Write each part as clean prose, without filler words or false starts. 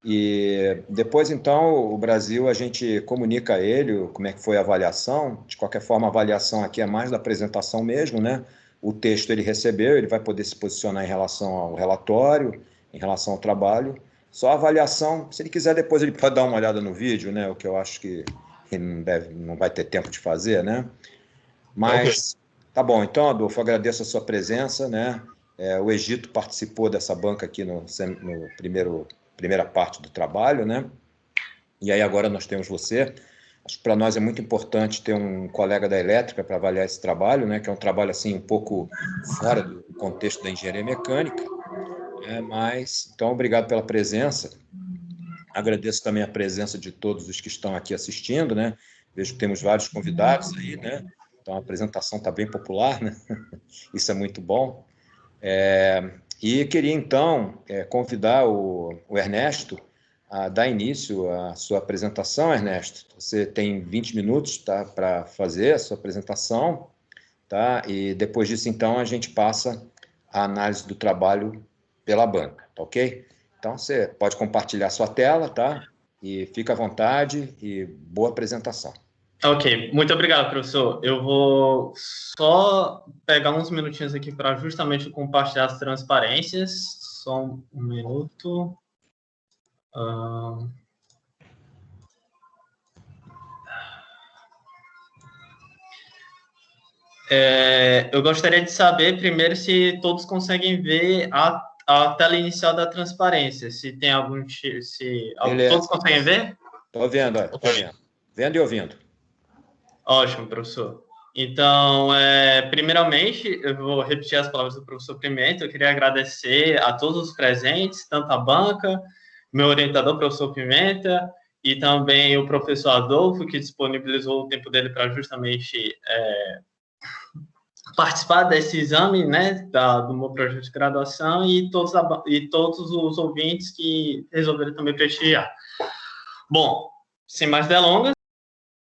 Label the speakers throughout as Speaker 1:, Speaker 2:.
Speaker 1: E depois, então, o Brasil, a gente comunica a ele como é que foi a avaliação. De qualquer forma, a avaliação aqui é mais da apresentação mesmo, né? O texto ele recebeu, ele vai poder se posicionar em relação ao relatório, em relação ao trabalho. Só a avaliação, se ele quiser, depois ele pode dar uma olhada no vídeo, né? O que eu acho que ele não vai ter tempo de fazer, né?
Speaker 2: Ok.
Speaker 1: Mas tá bom, então, Adolfo, agradeço a sua presença, né? O Egito participou dessa banca aqui no primeira parte do trabalho, né? E aí agora nós temos você. Acho que para nós é muito importante ter um colega da elétrica para avaliar esse trabalho, né? Que é um trabalho assim um pouco fora do contexto da engenharia mecânica, né? Mas então obrigado pela presença. Agradeço também a presença de todos os que estão aqui assistindo, né? Vejo que temos vários convidados aí, né? Então a apresentação está bem popular, né? Isso é muito bom. E queria então convidar o Ernesto a dar início à sua apresentação, Ernesto. Você tem 20 minutos, tá, para fazer a sua apresentação, tá? E depois disso, então, a gente passa a análise do trabalho pela banca, tá ok? Então, você pode compartilhar sua tela, tá? E fica à vontade e boa apresentação.
Speaker 2: Ok, muito obrigado, professor. Eu vou só pegar uns minutinhos aqui para justamente compartilhar as transparências. Só um minuto. Eu gostaria de saber primeiro se todos conseguem ver a tela inicial da transparência. Se tem algum. Todos
Speaker 1: Beleza.
Speaker 2: conseguem ver?
Speaker 1: Estou vendo, estou vendo. Vendo e ouvindo.
Speaker 2: Ótimo, professor. Então, primeiramente, eu vou repetir as palavras do professor Pimenta. Eu queria agradecer a todos os presentes, tanto a banca, meu orientador, professor Pimenta, e também o professor Adolfo, que disponibilizou o tempo dele para justamente participar desse exame, né, do meu projeto de graduação, e todos os ouvintes que resolveram também prestigiar. Bom, sem mais delongas,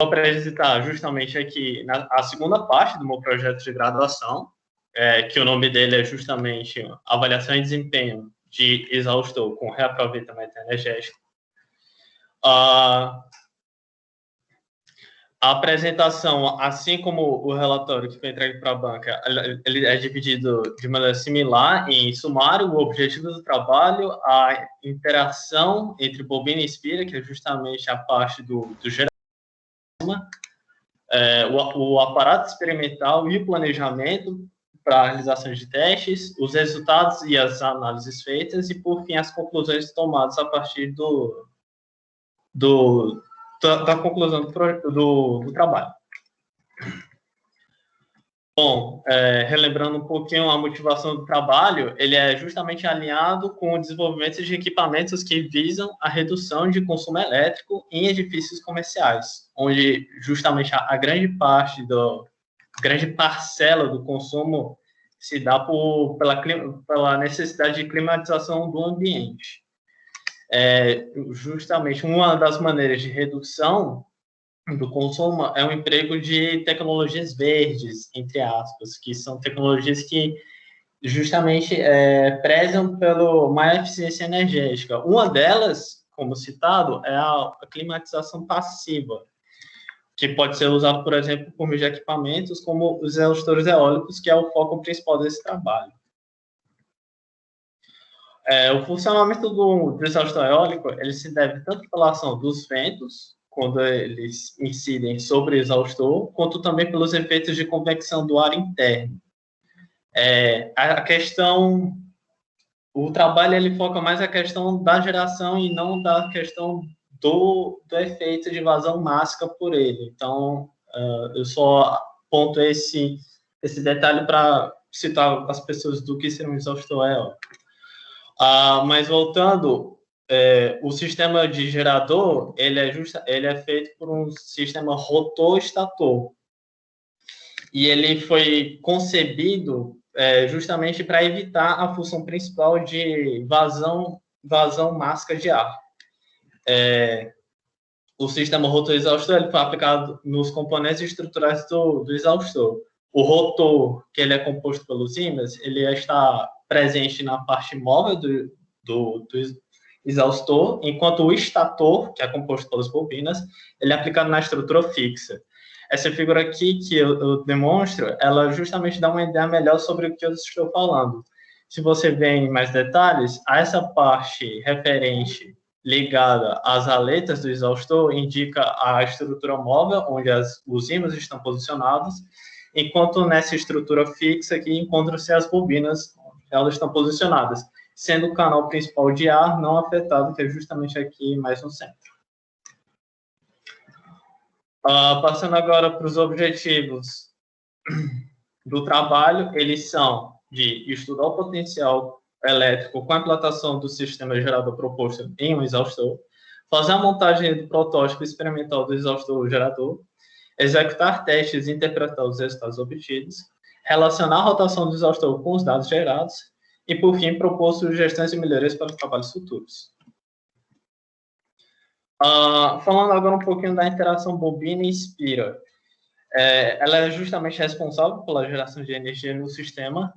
Speaker 2: vou apresentar justamente aqui a segunda parte do meu projeto de graduação, que o nome dele é justamente Avaliação e Desempenho de Exaustor com Reaproveitamento Energético. A apresentação, assim como o relatório que foi entregue para a banca, ele é dividido de maneira similar em sumário, o objetivo do trabalho, a interação entre bobina e espira, que é justamente a parte do geral, o aparato experimental e o planejamento para a realização de testes, os resultados e as análises feitas, e, por fim, as conclusões tomadas a partir da conclusão do trabalho. Bom, relembrando um pouquinho a motivação do trabalho, ele é justamente alinhado com o desenvolvimento de equipamentos que visam a redução de consumo elétrico em edifícios comerciais, onde justamente a grande parcela do consumo se dá pela necessidade de climatização do ambiente. Justamente uma das maneiras de redução do consumo é o emprego de tecnologias verdes, entre aspas, que são tecnologias que justamente prezam pela maior eficiência energética. Uma delas, como citado, é a climatização passiva, que pode ser usado, por exemplo, por meio de equipamentos como os exaustores eólicos, que é o foco principal desse trabalho. O funcionamento do exaustor eólico ele se deve tanto pela ação dos ventos, quando eles incidem sobre o exaustor, quanto também pelos efeitos de convecção do ar interno. O trabalho ele foca mais a questão da geração e não da questão do efeito de vazão mássica por ele. Então, eu só ponto esse detalhe para citar as pessoas do que seria um exaustor eólico. Mas voltando, o sistema de gerador ele é feito por um sistema rotor-estator e ele foi concebido justamente para evitar a função principal de vazão mássica de ar. O sistema rotor-exaustor ele foi aplicado nos componentes estruturais do exaustor. O rotor, que ele é composto pelos ímãs, ele está presente na parte móvel exaustor, enquanto o estator, que é composto pelas bobinas, ele é aplicado na estrutura fixa. Essa figura aqui que eu demonstro, ela justamente dá uma ideia melhor sobre o que eu estou falando. Se você vê em mais detalhes, essa parte referente ligada às aletas do exaustor indica a estrutura móvel, onde os ímãs estão posicionados, enquanto nessa estrutura fixa aqui encontram-se as bobinas, elas estão posicionadas, sendo o canal principal de ar não afetado, que é justamente aqui mais no centro. Passando agora para os objetivos do trabalho, eles são de estudar o potencial elétrico com a implantação do sistema gerador proposto em um exaustor, fazer a montagem do protótipo experimental do exaustor gerador, executar testes e interpretar os resultados obtidos, relacionar a rotação do exaustor com os dados gerados e, por fim, propor sugestões e melhorias para os trabalhos futuros. Falando agora um pouquinho da interação bobina e inspira. Ela é justamente responsável pela geração de energia no sistema,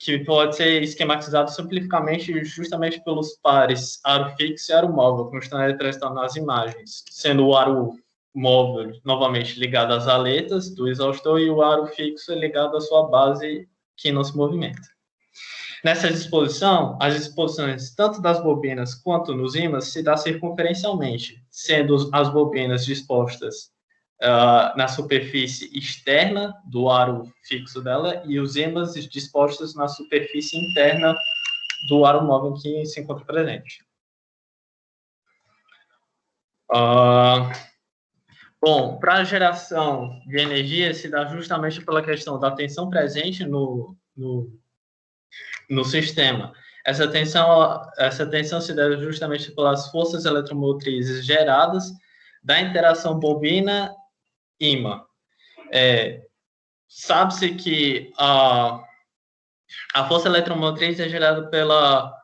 Speaker 2: que pode ser esquematizado simplificamente justamente pelos pares aro fixo e aro móvel, como estão representados nas imagens, sendo o aro móvel novamente ligado às aletas do exaustor e o aro fixo ligado à sua base que não se movimenta. Nessa disposição, as disposições tanto das bobinas quanto nos ímãs se dá circunferencialmente, sendo as bobinas dispostas na superfície externa do aro fixo dela e os ímãs dispostos na superfície interna do aro móvel que se encontra presente. Bom, para a geração de energia se dá justamente pela questão da tensão presente no sistema. Essa tensão se deve justamente pelas forças eletromotrizes geradas da interação bobina-ímã. Sabe-se que a força eletromotriz é gerada pela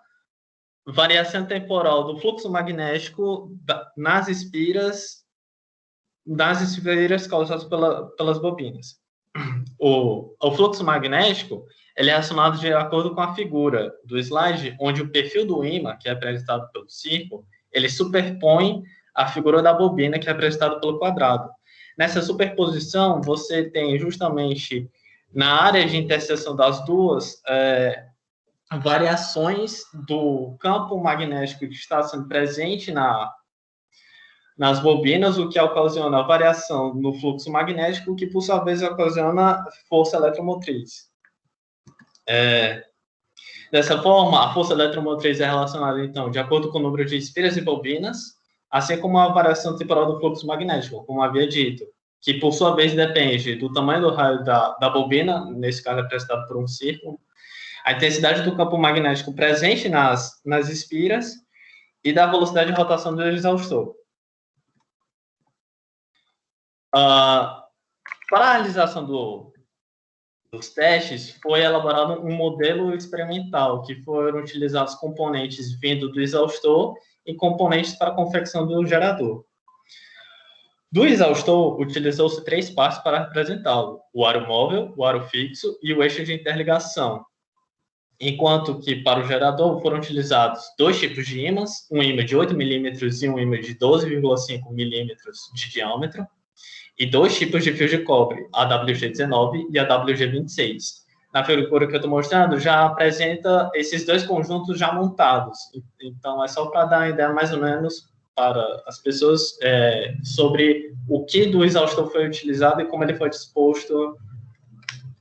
Speaker 2: variação temporal do fluxo magnético nas espiras causadas pelas bobinas. O fluxo magnético ele é relacionado de acordo com a figura do slide, onde o perfil do ímã, que é apresentado pelo círculo, ele superpõe a figura da bobina, que é apresentada pelo quadrado. Nessa superposição, você tem justamente, na área de interseção das duas, variações do campo magnético que está sendo presente nas bobinas, o que ocasiona a variação no fluxo magnético, que, por sua vez, ocasiona força eletromotriz. Dessa forma, a força eletromotriz é relacionada, então, de acordo com o número de espiras e bobinas, assim como a variação temporal do fluxo magnético, como havia dito, que, por sua vez, depende do tamanho do raio da bobina, nesse caso é representado por um círculo, a intensidade do campo magnético presente nas espiras e da velocidade de rotação do exaustor. Para a realização dos testes, foi elaborado um modelo experimental, que foram utilizados componentes vindo do exaustor e componentes para a confecção do gerador. Do exaustor, utilizou-se 3 partes para representá-lo: o aro móvel, o aro fixo e o eixo de interligação. Enquanto que, para o gerador, foram utilizados 2 tipos de ímãs, um ímã de 8 milímetros e um ímã de 12,5 milímetros de diâmetro, e 2 tipos de fios de cobre, a WG19 e a WG26. Na figura que eu estou mostrando, já apresenta esses 2 conjuntos já montados. Então, é só para dar uma ideia mais ou menos para as pessoas sobre o que do exaustor foi utilizado e como ele foi disposto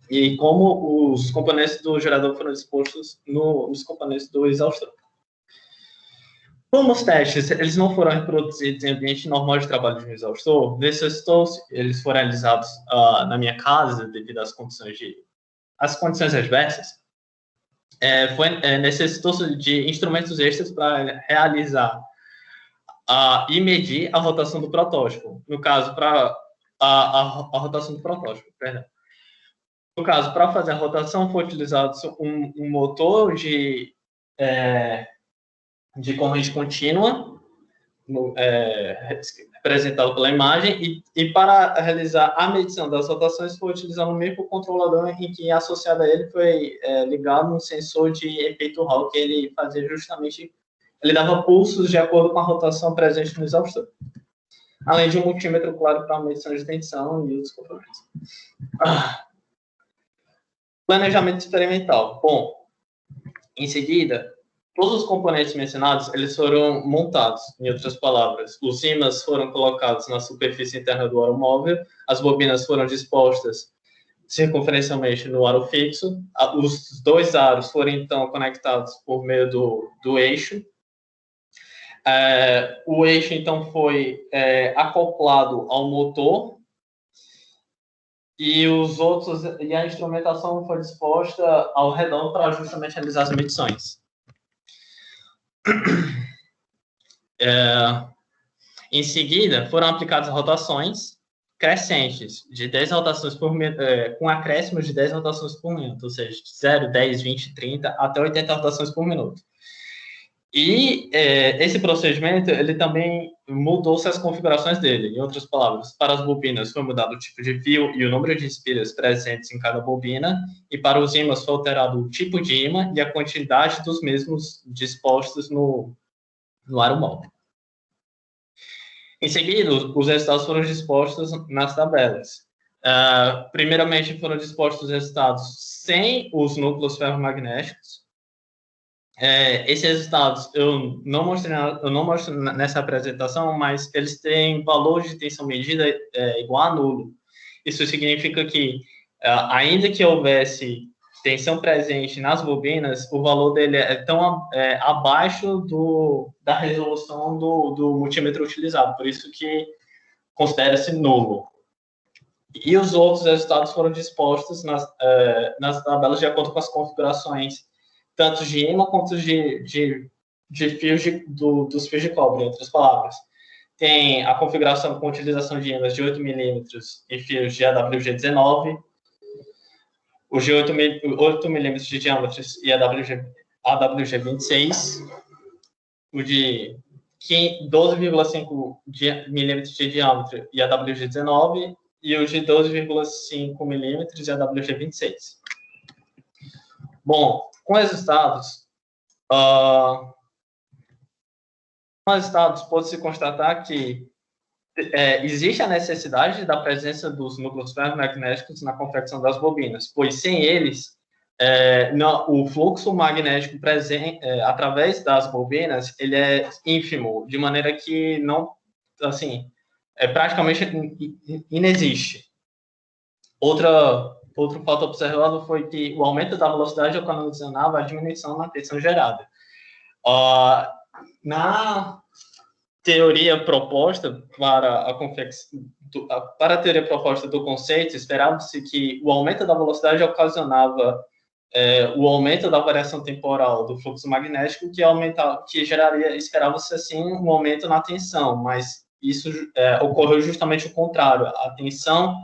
Speaker 2: e como os componentes do gerador foram dispostos nos componentes do exaustor. Como os testes eles não foram reproduzidos em ambiente normal de trabalho de um exaustor, eles foram realizados na minha casa devido às condições adversas, necessitou-se de instrumentos extras para realizar e medir a rotação do protótipo. No caso, para a rotação do protótipo, perdão. No caso, para fazer a rotação, foi utilizado um motor de corrente contínua, representado pela imagem, e para realizar a medição das rotações foi utilizado um microcontrolador em que, associado a ele, foi ligado um sensor de efeito Hall, que ele fazia justamente ele dava pulsos de acordo com a rotação presente no exaustor, além de um multímetro, claro, para medição de tensão e outros componentes. Planejamento experimental. Bom, em seguida, todos os componentes mencionados, eles foram montados, em outras palavras. Os ímãs foram colocados na superfície interna do aro móvel, as bobinas foram dispostas circunferencialmente no aro fixo, os dois aros foram, então, conectados por meio do eixo. O eixo, então, foi acoplado ao motor, e a instrumentação foi disposta ao redor para justamente realizar as medições. Em seguida, foram aplicadas rotações crescentes, de 10 rotações por minuto, com acréscimos de 10 rotações por minuto, ou seja, de 0, 10, 20, 30, até 80 rotações por minuto. E esse procedimento, ele também mudou-se as configurações dele. Em outras palavras, para as bobinas foi mudado o tipo de fio e o número de espiras presentes em cada bobina, e para os ímãs foi alterado o tipo de ímã e a quantidade dos mesmos dispostos no aro móvel. Em seguida, os resultados foram dispostos nas tabelas. Primeiramente, foram dispostos os resultados sem os núcleos ferromagnéticos. Esses resultados eu não mostro nessa apresentação, mas eles têm valor de tensão medida igual a nulo. Isso significa que, ainda que houvesse tensão presente nas bobinas, o valor dele é tão abaixo da resolução do multímetro utilizado, por isso que considera-se nulo. E os outros resultados foram dispostos nas tabelas de acordo com as configurações, tanto de ímã quanto de fios dos fios de cobre, em outras palavras. Tem a configuração com utilização de ímãs de 8 mm e fios de AWG19, os de 8 mm de diâmetro e AWG26, o de 12,5 mm de diâmetro e AWG19, e o de 12,5 mm e AWG26. Bom, com resultados, pode-se constatar que existe a necessidade da presença dos núcleos ferromagnéticos na confecção das bobinas, pois sem eles, o fluxo magnético presente através das bobinas ele é ínfimo, de maneira que não, assim, praticamente inexiste. Outro fato observado foi que o aumento da velocidade ocasionava a diminuição na tensão gerada. Na teoria proposta para a teoria proposta do conceito, esperava-se que o aumento da velocidade ocasionava o aumento da variação temporal do fluxo magnético, que geraria, esperava-se assim, um aumento na tensão, mas isso ocorreu justamente o contrário. A tensão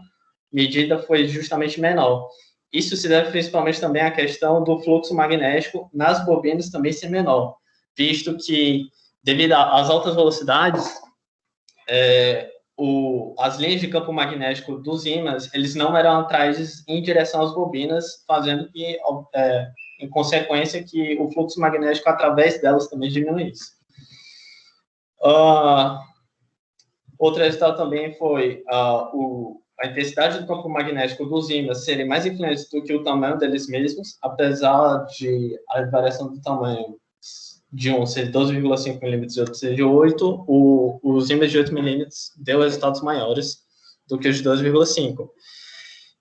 Speaker 2: medida foi justamente menor. Isso se deve principalmente também à questão do fluxo magnético nas bobinas também ser menor, visto que, devido às altas velocidades, as linhas de campo magnético dos ímãs, eles não eram atraídos em direção às bobinas, fazendo que, em consequência, que o fluxo magnético através delas também diminuísse. Outro resultado também foi a intensidade do campo magnético dos ímãs serem mais influentes do que o tamanho deles mesmos, apesar de a variação do tamanho de um ser 12,5 mm e outro ser de 8, os ímãs de 8 mm deu resultados maiores do que os de 12,5.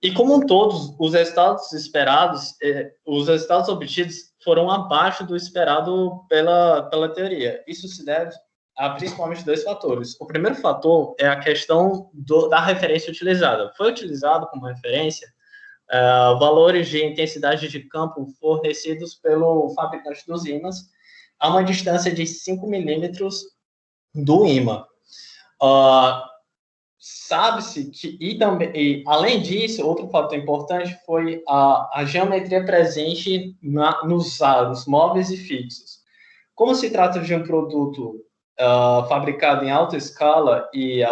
Speaker 2: E como todos os resultados esperados, os resultados obtidos foram abaixo do esperado pela teoria. Isso se deve a principalmente dois fatores. O primeiro fator é a questão da referência utilizada. Foi utilizado como referência valores de intensidade de campo fornecidos pelo fabricante dos ímãs a uma distância de 5 milímetros do ímã. Sabe-se que, além disso, outro fator importante foi a geometria presente nos aros móveis e fixos. Como se trata de um produto fabricado em alta escala e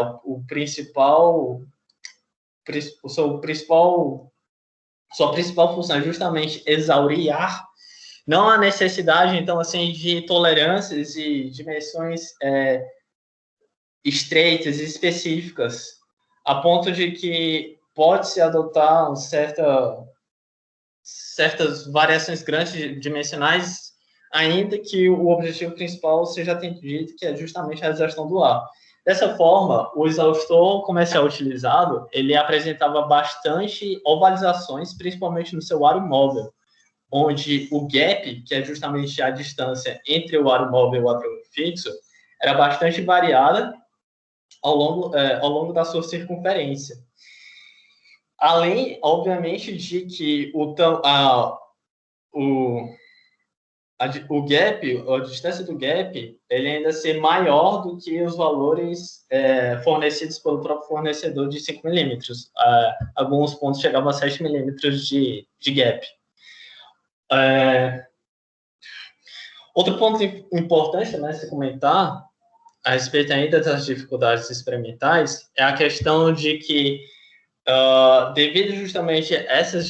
Speaker 2: sua principal função é justamente exaurir ar, Não há necessidade, então, assim, de tolerâncias e dimensões estreitas e específicas, a ponto de que pode-se adotar certas variações grandes dimensionais, ainda que o objetivo principal seja atendido, que é justamente a gestão do ar. Dessa forma, o exaustor comercial utilizado, ele apresentava bastante ovalizações, principalmente no seu aro móvel, onde o gap, que é justamente a distância entre o aro móvel e o aro fixo, era bastante variada ao longo da sua circunferência. Além, obviamente, de que o gap, a distância do gap, ele ainda ser maior do que os valores fornecidos pelo próprio fornecedor de 5 milímetros. Alguns pontos chegavam a 7 milímetros de gap. Outro ponto importante também a se comentar, a respeito ainda das dificuldades experimentais, é a questão de que, devido justamente a essas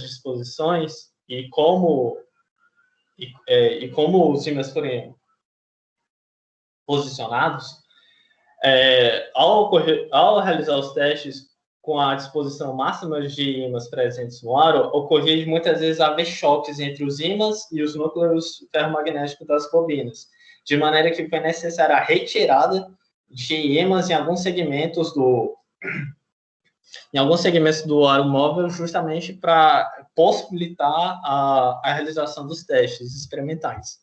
Speaker 2: disposições e como os ímãs forem posicionados, ao realizar os testes com a disposição máxima de ímãs presentes no aro, ocorria muitas vezes haver choques entre os ímãs e os núcleos ferromagnéticos das bobinas, de maneira que foi necessária a retirada de ímãs em alguns segmentos do aro móvel, justamente para possibilitar a realização dos testes experimentais.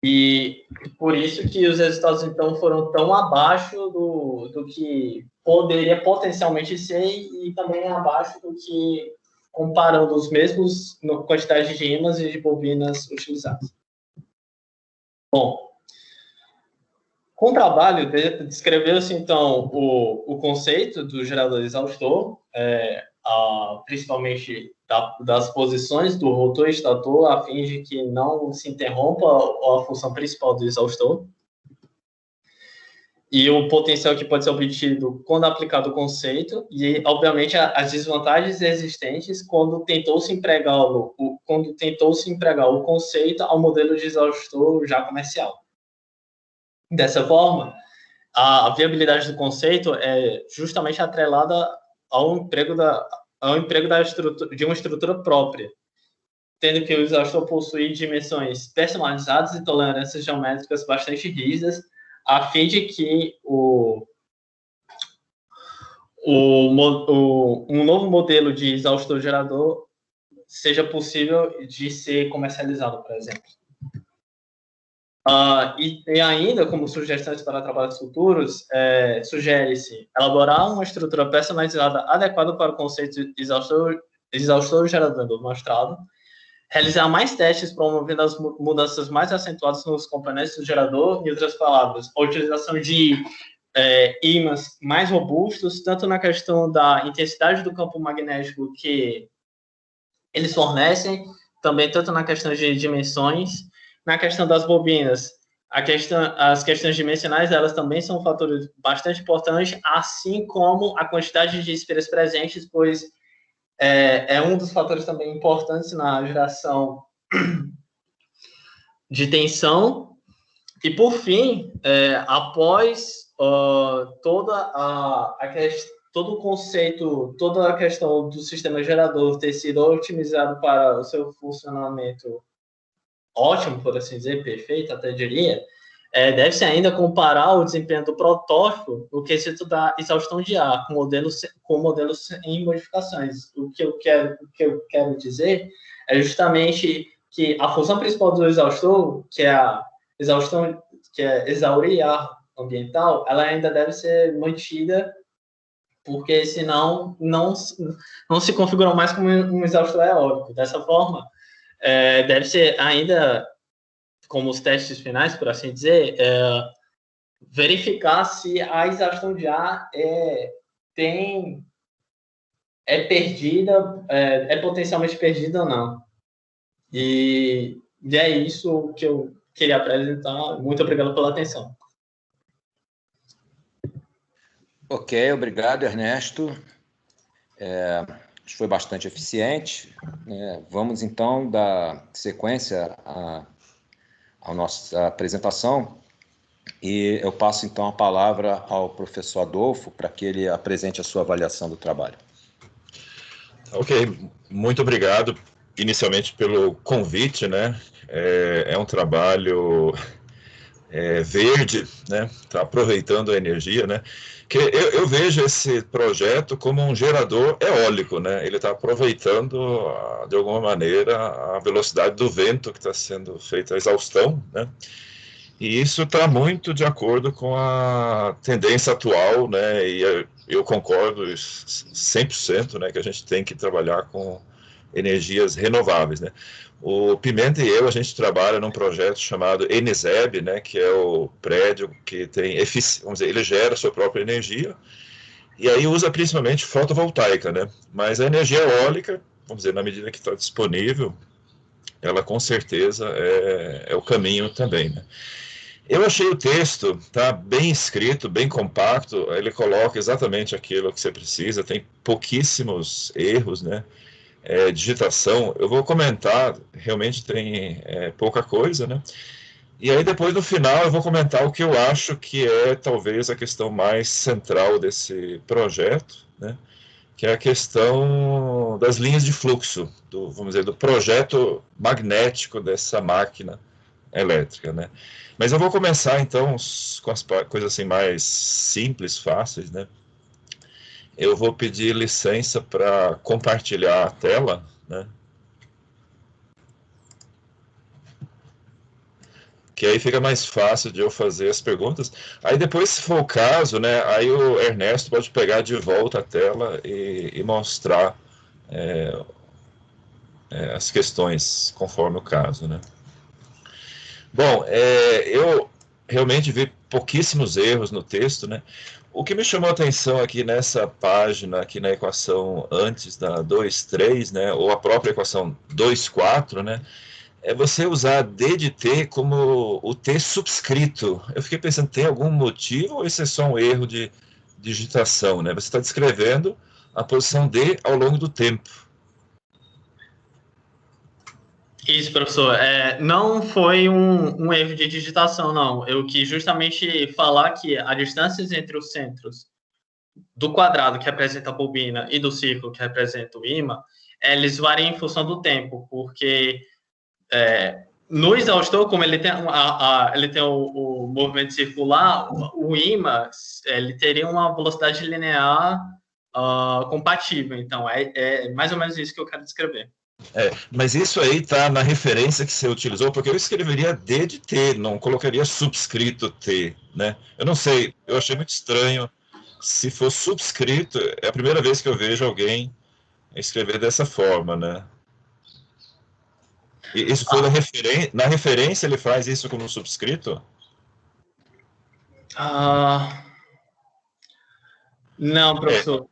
Speaker 2: E por isso que os resultados, então, foram tão abaixo do que poderia potencialmente ser e também abaixo do que, comparando os mesmos quantidade de ímãs e de bobinas utilizadas. Bom, com o trabalho, descreveu-se, então, o conceito do gerador exaustor, principalmente das posições do rotor e estator, a fim de que não se interrompa a função principal do exaustor, e o potencial que pode ser obtido quando aplicado o conceito, e, obviamente, as desvantagens existentes quando tentou-se empregar o conceito ao modelo de exaustor já comercial. Dessa forma, a viabilidade do conceito é justamente atrelada ao emprego de uma estrutura própria, tendo que o exaustor possui dimensões personalizadas e tolerâncias geométricas bastante rígidas, a fim de que um novo modelo de exaustor gerador seja possível de ser comercializado, por exemplo. E ainda, como sugestões para trabalhos futuros, sugere-se elaborar uma estrutura personalizada adequada para o conceito de exaustor gerador demonstrado, realizar mais testes promovendo as mudanças mais acentuadas nos componentes do gerador, em outras palavras, a utilização de ímãs mais robustos, tanto na questão da intensidade do campo magnético que eles fornecem, também tanto na questão de dimensões. Na questão das bobinas, as questões dimensionais, elas também são um fator bastante importante, assim como a quantidade de espiras presentes, pois é um dos fatores também importantes na geração de tensão. E, por fim, após todo o conceito, toda a questão do sistema gerador ter sido otimizado para o seu funcionamento ótimo, por assim dizer, perfeito, até diria, deve-se ainda comparar o desempenho do protótipo no quesito da exaustão de ar com modelos em modificações. O que eu quero dizer é justamente que a função principal do exaustor, que é a exaustão, que é exaurir ar ambiental, ela ainda deve ser mantida, porque senão não se configura mais como um exaustor eólico. Dessa forma, deve ser ainda, como os testes finais, por assim dizer, verificar se a exaustão de ar perdida, potencialmente perdida ou não. E é isso que eu queria apresentar. Muito obrigado pela atenção.
Speaker 1: Ok, obrigado, Ernesto. foi bastante eficiente. Vamos, então, dar sequência à nossa apresentação e eu passo, então, a palavra ao professor Adolfo para que ele apresente a sua avaliação do trabalho.
Speaker 3: Ok, muito obrigado, inicialmente, pelo convite, né? É um trabalho verde, né? Está aproveitando a energia, né? Que eu vejo esse projeto como um gerador eólico, né? Ele está aproveitando, de alguma maneira, a velocidade do vento que está sendo feita a exaustão, né? E isso está muito de acordo com a tendência atual, né? E eu concordo 100%, né? Que a gente tem que trabalhar com energias renováveis, né? O Pimenta e eu, a gente trabalha num projeto chamado Eniseb, né? Que é o prédio que tem vamos dizer, ele gera a sua própria energia e aí usa principalmente fotovoltaica, né? Mas a energia eólica, vamos dizer, na medida que está disponível, ela com certeza é o caminho também, né? Eu achei o texto, tá bem escrito, bem compacto, ele coloca exatamente aquilo que você precisa, tem pouquíssimos erros, né? Digitação, eu vou comentar, realmente tem pouca coisa, né? E aí depois no final eu vou comentar o que eu acho que é talvez a questão mais central desse projeto, né? Que é a questão das linhas de fluxo, vamos dizer, do projeto magnético dessa máquina elétrica, né? Mas eu vou começar então com as coisas assim mais simples, fáceis, né? Eu vou pedir licença para compartilhar a tela, né? Que aí fica mais fácil de eu fazer as perguntas. Aí depois, se for o caso, né, aí o Ernesto pode pegar de volta a tela e mostrar as questões conforme o caso, né? Bom, eu realmente vi pouquíssimos erros no texto, né? O que me chamou a atenção aqui nessa página, aqui na equação antes da 2,3, né, ou a própria equação 2,4, né, é você usar D de T como o T subscrito. Eu fiquei pensando, tem algum motivo ou isso é só um erro de digitação, né? Você está descrevendo a posição D ao longo do tempo.
Speaker 2: Isso, professor. Não foi um erro de digitação, não. Eu quis justamente falar que a distância entre os centros do quadrado, que representa a bobina, e do círculo, que representa o ímã, eles variam em função do tempo, porque no exaustor, como ele tem, ele tem o movimento circular, o ímã ele teria uma velocidade linear compatível. Então, é mais ou menos isso que eu quero descrever.
Speaker 3: Mas isso aí está na referência que você utilizou, porque eu escreveria D de T, não colocaria subscrito T, né? Eu não sei, eu achei muito estranho. Se for subscrito, é a primeira vez que eu vejo alguém escrever dessa forma, né? E isso foi na referência ele faz isso como subscrito?
Speaker 2: Não, professor.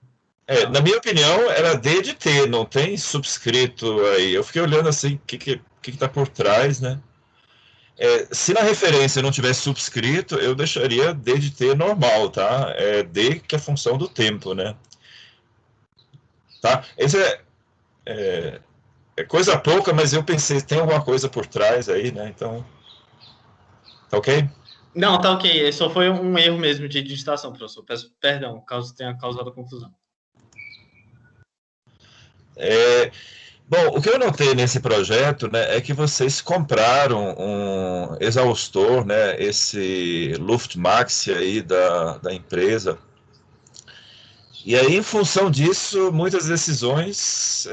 Speaker 3: Na minha opinião, era D de T, não tem subscrito aí. Eu fiquei olhando assim, o que está por trás, né? Se na referência não tivesse subscrito, eu deixaria D de T normal, tá? É D que é função do tempo, né? Tá? Esse é coisa pouca, mas eu pensei, tem alguma coisa por trás aí, né? Então, tá ok?
Speaker 2: Não, tá ok. Só foi um erro mesmo de digitação, professor. Peço perdão, caso tenha causado confusão.
Speaker 3: Bom, o que eu notei nesse projeto, né, é que vocês compraram um exaustor, né, esse Luftmax aí da empresa. E aí, em função disso, muitas decisões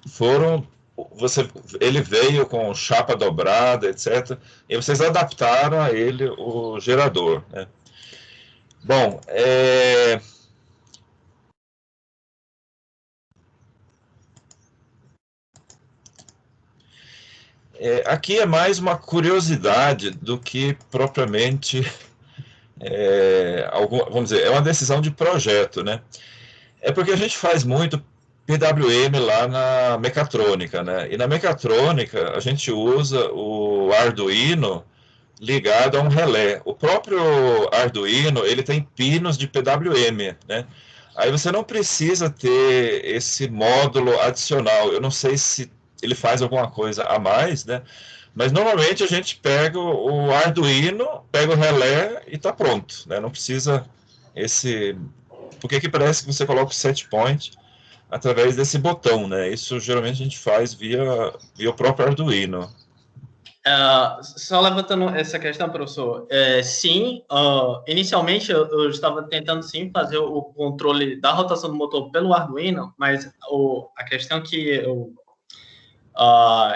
Speaker 3: foram... ele veio com chapa dobrada, etc. E vocês adaptaram a ele o gerador, né? Bom, aqui é mais uma curiosidade do que propriamente vamos dizer, é uma decisão de projeto, né? É porque a gente faz muito PWM lá na mecatrônica, né? E na mecatrônica a gente usa o Arduino ligado a um relé. O próprio Arduino, ele tem pinos de PWM, né? aí você não precisa ter esse módulo adicional. Eu não sei se ele faz alguma coisa a mais, né? Mas normalmente a gente pega o Arduino, pega o relé e está pronto, né? Não precisa esse... Porque aqui parece que você coloca o set point através desse botão, né? Isso geralmente a gente faz via o próprio Arduino.
Speaker 2: Só levantando essa questão, professor, sim, inicialmente eu estava tentando sim fazer o controle da rotação do motor pelo Arduino, mas a questão que eu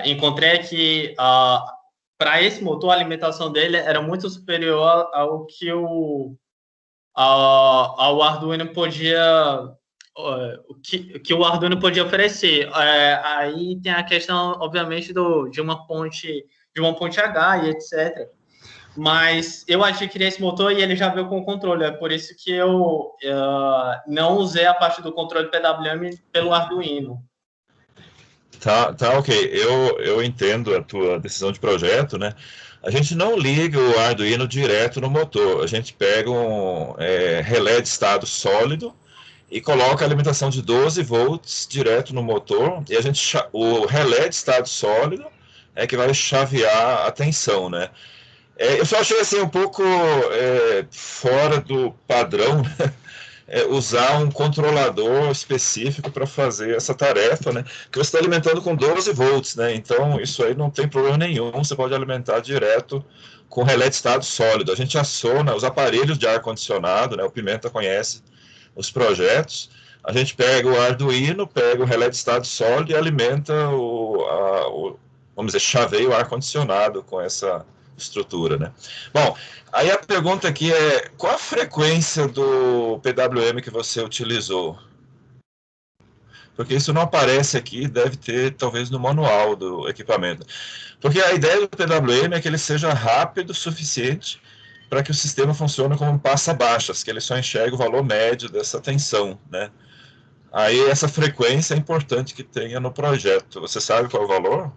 Speaker 2: encontrei é que para esse motor a alimentação dele era muito superior ao que ao Arduino podia que o Arduino podia oferecer. Aí tem a questão, obviamente, de uma ponte H e etc. Mas eu adquiri esse motor e ele já veio com o controle. É por isso que eu não usei a parte do controle PWM pelo Arduino.
Speaker 3: Tá, ok. Eu entendo a tua decisão de projeto, né? A gente não liga o Arduino direto no motor. A gente pega um relé de estado sólido e coloca a alimentação de 12 volts direto no motor. E o relé de estado sólido é que vai chavear a tensão, né? Eu só achei assim um pouco fora do padrão, né? Usar um controlador específico para fazer essa tarefa, né? Que você está alimentando com 12 volts, né? Então, isso aí não tem problema nenhum, você pode alimentar direto com relé de estado sólido. A gente aciona os aparelhos de ar-condicionado, né? O Pimenta conhece os projetos. A gente pega o Arduino, pega o relé de estado sólido e alimenta vamos dizer, chaveia o ar-condicionado com essa estrutura, né? Bom, aí a pergunta aqui é, qual a frequência do PWM que você utilizou? Porque isso não aparece aqui, deve ter talvez no manual do equipamento. Porque a ideia do PWM é que ele seja rápido o suficiente para que o sistema funcione como um passa-baixas, que ele só enxerga o valor médio dessa tensão, né? Aí essa frequência é importante que tenha no projeto. Você sabe qual é o valor?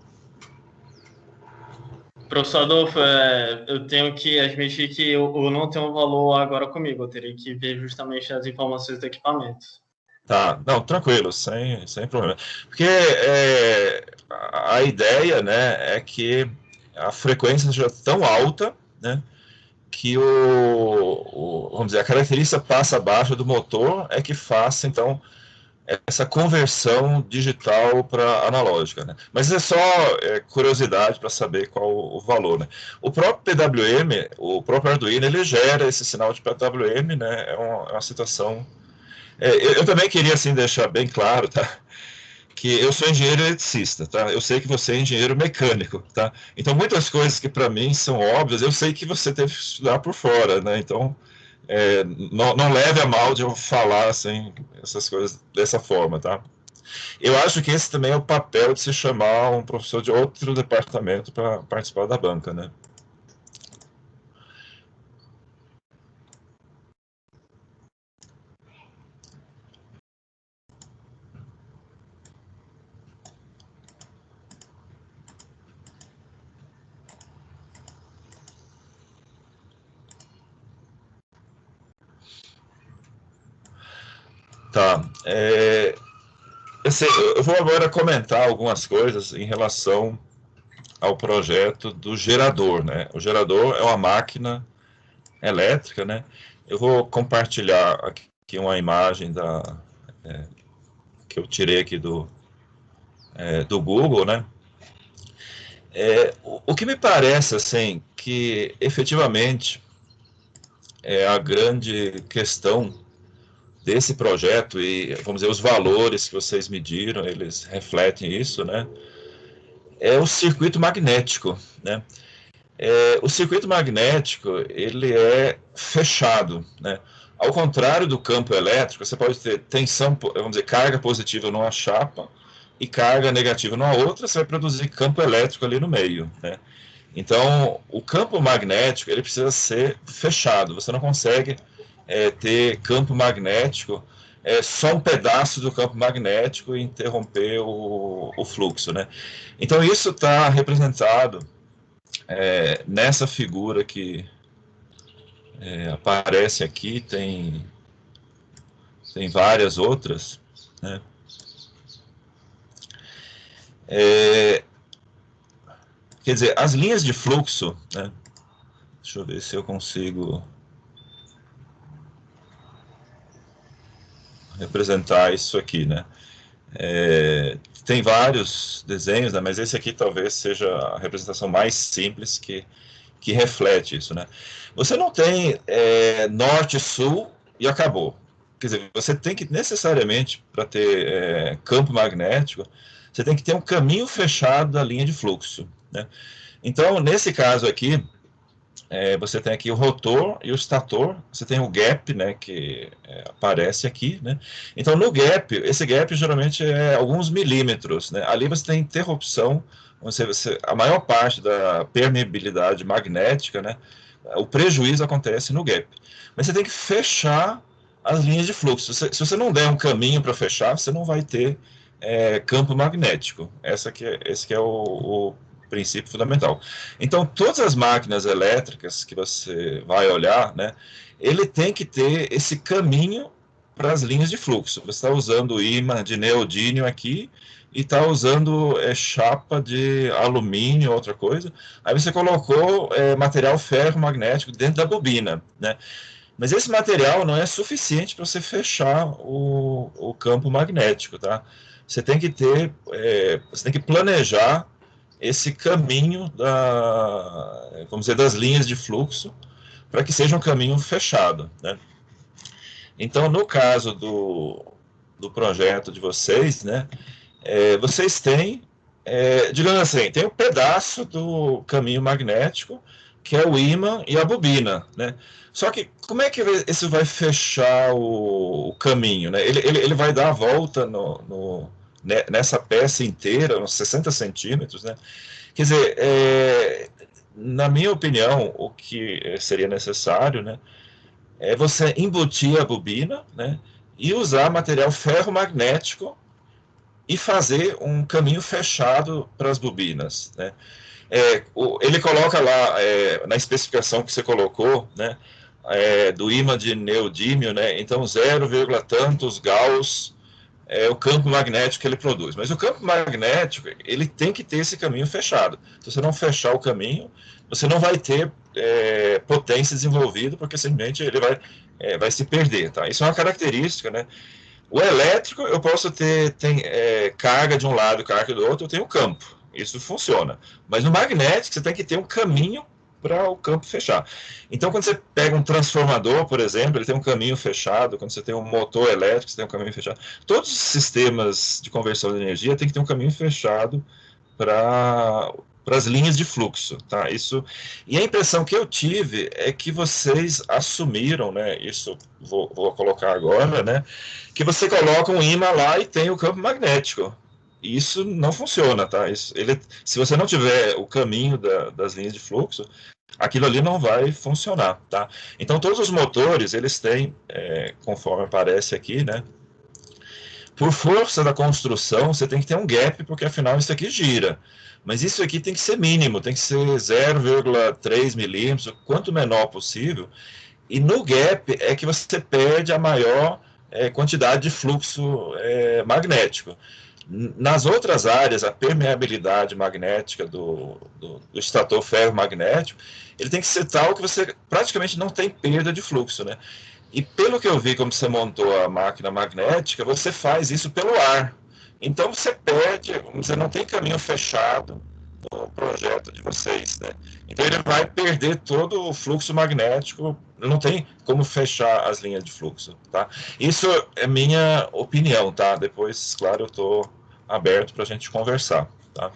Speaker 2: Professor Adolfo, eu tenho que admitir que eu não tenho um valor agora comigo, eu teria que ver justamente as informações do equipamento.
Speaker 3: Tá, não, tranquilo, sem problema. Porque a ideia, né, é que a frequência seja tão alta, né, que vamos dizer, a característica passa-baixa do motor é que faça, então, essa conversão digital para analógica, né? Mas é só curiosidade para saber qual o valor, né? O próprio PWM, o próprio Arduino, ele gera esse sinal de PWM, né? É uma situação... eu também queria, assim, deixar bem claro, tá? Que eu sou engenheiro eletricista, tá? Eu sei que você é engenheiro mecânico, tá? Então, muitas coisas que para mim são óbvias, eu sei que você teve que estudar por fora, né? Então, não leve a mal de eu falar assim, essas coisas dessa forma, tá? Eu acho que esse também é o papel de se chamar um professor de outro departamento para participar da banca, né? Tá. Assim, eu vou agora comentar algumas coisas em relação ao projeto do gerador, né? O gerador é uma máquina elétrica, né? Eu vou compartilhar aqui uma imagem que eu tirei aqui do Google, né? O que me parece, assim, que efetivamente a grande questão desse projeto, e vamos dizer, os valores que vocês mediram, eles refletem isso, né? É o circuito magnético, né? O circuito magnético, ele é fechado, né? Ao contrário do campo elétrico, você pode ter tensão, vamos dizer, carga positiva numa chapa e carga negativa numa outra, você vai produzir campo elétrico ali no meio, né? Então, o campo magnético, ele precisa ser fechado, você não consegue ter campo magnético, só um pedaço do campo magnético e interromper o fluxo, né? Então, isso está representado nessa figura que aparece aqui, tem tem várias outras, né? Quer dizer, as linhas de fluxo, né? Deixa eu ver se eu consigo representar isso aqui, né? Tem vários desenhos, né? Mas esse aqui talvez seja a representação mais simples que reflete isso, né? Você não tem norte-sul e acabou. Quer dizer, você tem que necessariamente, para ter campo magnético, você tem que ter um caminho fechado da linha de fluxo, né? Então, nesse caso aqui, você tem aqui o rotor e o estator, você tem o gap, né, que aparece aqui, né? Então, no gap, esse gap geralmente é alguns milímetros, né? Ali você tem interrupção, a maior parte da permeabilidade magnética, né, o prejuízo acontece no gap. Mas você tem que fechar as linhas de fluxo. Se você não der um caminho para fechar, você não vai ter campo magnético. Esse que é o princípio fundamental. Então, todas as máquinas elétricas que você vai olhar, né, ele tem que ter esse caminho para as linhas de fluxo. Você está usando ímã de neodímio aqui e está usando chapa de alumínio, outra coisa. Aí você colocou material ferromagnético dentro da bobina, né? Mas esse material não é suficiente para você fechar o campo magnético, tá? Você tem que ter, você tem que planejar esse caminho vamos dizer, das linhas de fluxo para que seja um caminho fechado, né? Então, no caso do projeto de vocês, né, vocês têm, digamos assim, tem um pedaço do caminho magnético, que é o ímã e a bobina, né? Só que como é que isso vai fechar o caminho, né? Ele vai dar a volta nessa peça inteira, uns 60 centímetros, né? Quer dizer, na minha opinião, o que seria necessário, né, é você embutir a bobina, né, e usar material ferromagnético e fazer um caminho fechado para as bobinas, né. Ele coloca lá, na especificação que você colocou, né, do ímã de neodímio, né, então 0, tantos Gauss o campo magnético que ele produz. Mas o campo magnético, ele tem que ter esse caminho fechado. Se você não fechar o caminho, você não vai ter potência desenvolvida, porque simplesmente ele vai se perder, tá? Isso é uma característica, né? O elétrico, eu posso ter carga de um lado, carga do outro, eu tenho campo. Isso funciona. Mas no magnético, você tem que ter um caminho para o campo fechar. Então, quando você pega um transformador, por exemplo, ele tem um caminho fechado. Quando você tem um motor elétrico, você tem um caminho fechado. Todos os sistemas de conversão de energia têm que ter um caminho fechado para as linhas de fluxo, tá? E a impressão que eu tive é que vocês assumiram, né? Isso vou colocar agora, né? Que você coloca um ímã lá e tem o campo magnético. Isso não funciona, tá? Se você não tiver o caminho das linhas de fluxo, aquilo ali não vai funcionar, tá? Então, todos os motores, eles têm, conforme aparece aqui, né? Por força da construção, você tem que ter um gap, porque afinal isso aqui gira. Mas isso aqui tem que ser mínimo, tem que ser 0,3 milímetros, quanto menor possível. E no gap é que você perde a maior quantidade de fluxo magnético. Nas outras áreas, a permeabilidade magnética do estator ferromagnético, ele tem que ser tal que você praticamente não tem perda de fluxo, né? E pelo que eu vi como você montou a máquina magnética, você faz isso pelo ar. Então você perde, você não tem caminho fechado no projeto de vocês, né? Então ele vai perder todo o fluxo magnético, não tem como fechar as linhas de fluxo, tá? Isso é minha opinião, tá? Depois, claro, eu estou aberto para a gente conversar, tá?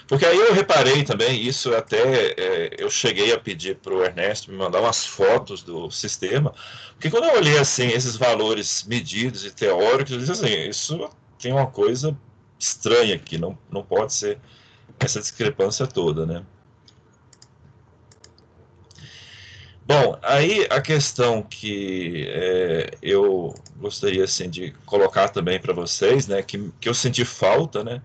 Speaker 3: Porque aí eu reparei também, isso até eu cheguei a pedir para o Ernesto me mandar umas fotos do sistema, porque quando eu olhei assim, esses valores medidos e teóricos, eu disse assim, isso tem uma coisa estranha aqui, não pode ser essa discrepância toda, né? Bom, aí a questão que eu gostaria assim, de colocar também para vocês, né, que eu senti falta, né,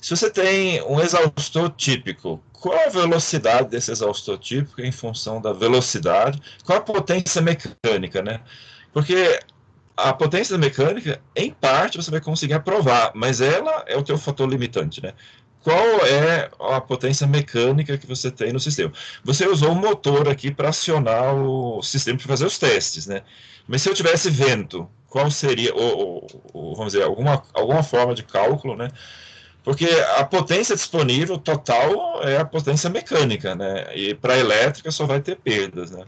Speaker 3: Se você tem um exaustor típico, qual a velocidade desse exaustor típico em função da velocidade? Qual a potência mecânica, né? Porque a potência mecânica, em parte, você vai conseguir aprovar, mas ela é o teu fator limitante, né? Qual é a potência mecânica que você tem no sistema? Você usou um motor aqui para acionar o sistema para fazer os testes, né? Mas se eu tivesse vento, qual seria, vamos dizer, alguma forma de cálculo, né? Porque a potência disponível total é a potência mecânica, né? E para a elétrica só vai ter perdas, né?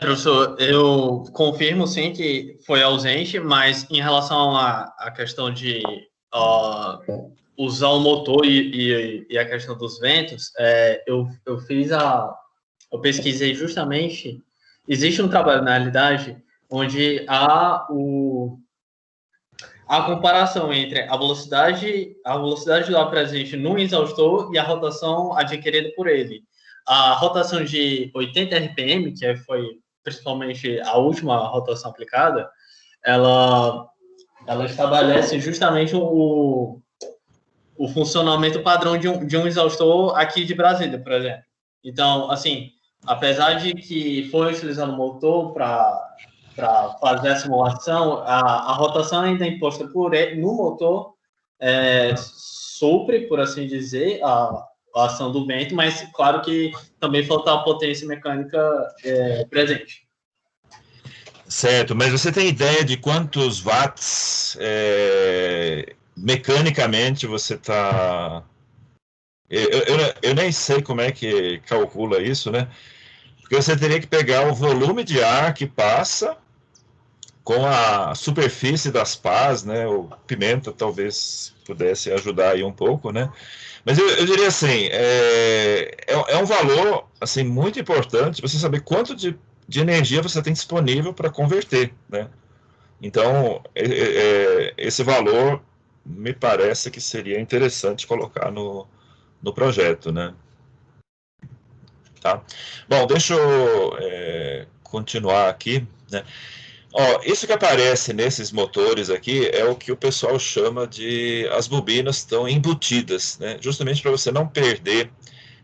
Speaker 2: Professor, eu confirmo sim que foi ausente, mas em relação à questão de usar o motor e a questão dos ventos, eu pesquisei justamente, existe um trabalho na realidade onde há a comparação entre a velocidade do ar presente no exaustor e a rotação adquirida por ele. A rotação de 80 RPM, que foi principalmente a última rotação aplicada, ela estabelece justamente o funcionamento padrão de um exaustor aqui de Brasília, por exemplo. Então, assim, apesar de que foi utilizado o motor para fazer a simulação, a rotação ainda é imposta por ele, no motor, supre, por assim dizer, a ação do vento, mas claro que também falta a potência mecânica presente.
Speaker 3: Certo, mas você tem ideia de quantos watts mecanicamente você está... Eu nem sei como é que calcula isso, né? Porque você teria que pegar o volume de ar que passa com a superfície das pás, né? O Pimenta talvez pudesse ajudar aí um pouco, né? Mas eu diria assim, é um valor assim muito importante você saber quanto de energia você tem disponível para converter, né? Então, esse valor me parece que seria interessante colocar no projeto, né? Tá? Bom, deixa eu continuar aqui, né? Ó, isso que aparece nesses motores aqui é o que o pessoal chama de as bobinas estão embutidas, né? Justamente para você não perder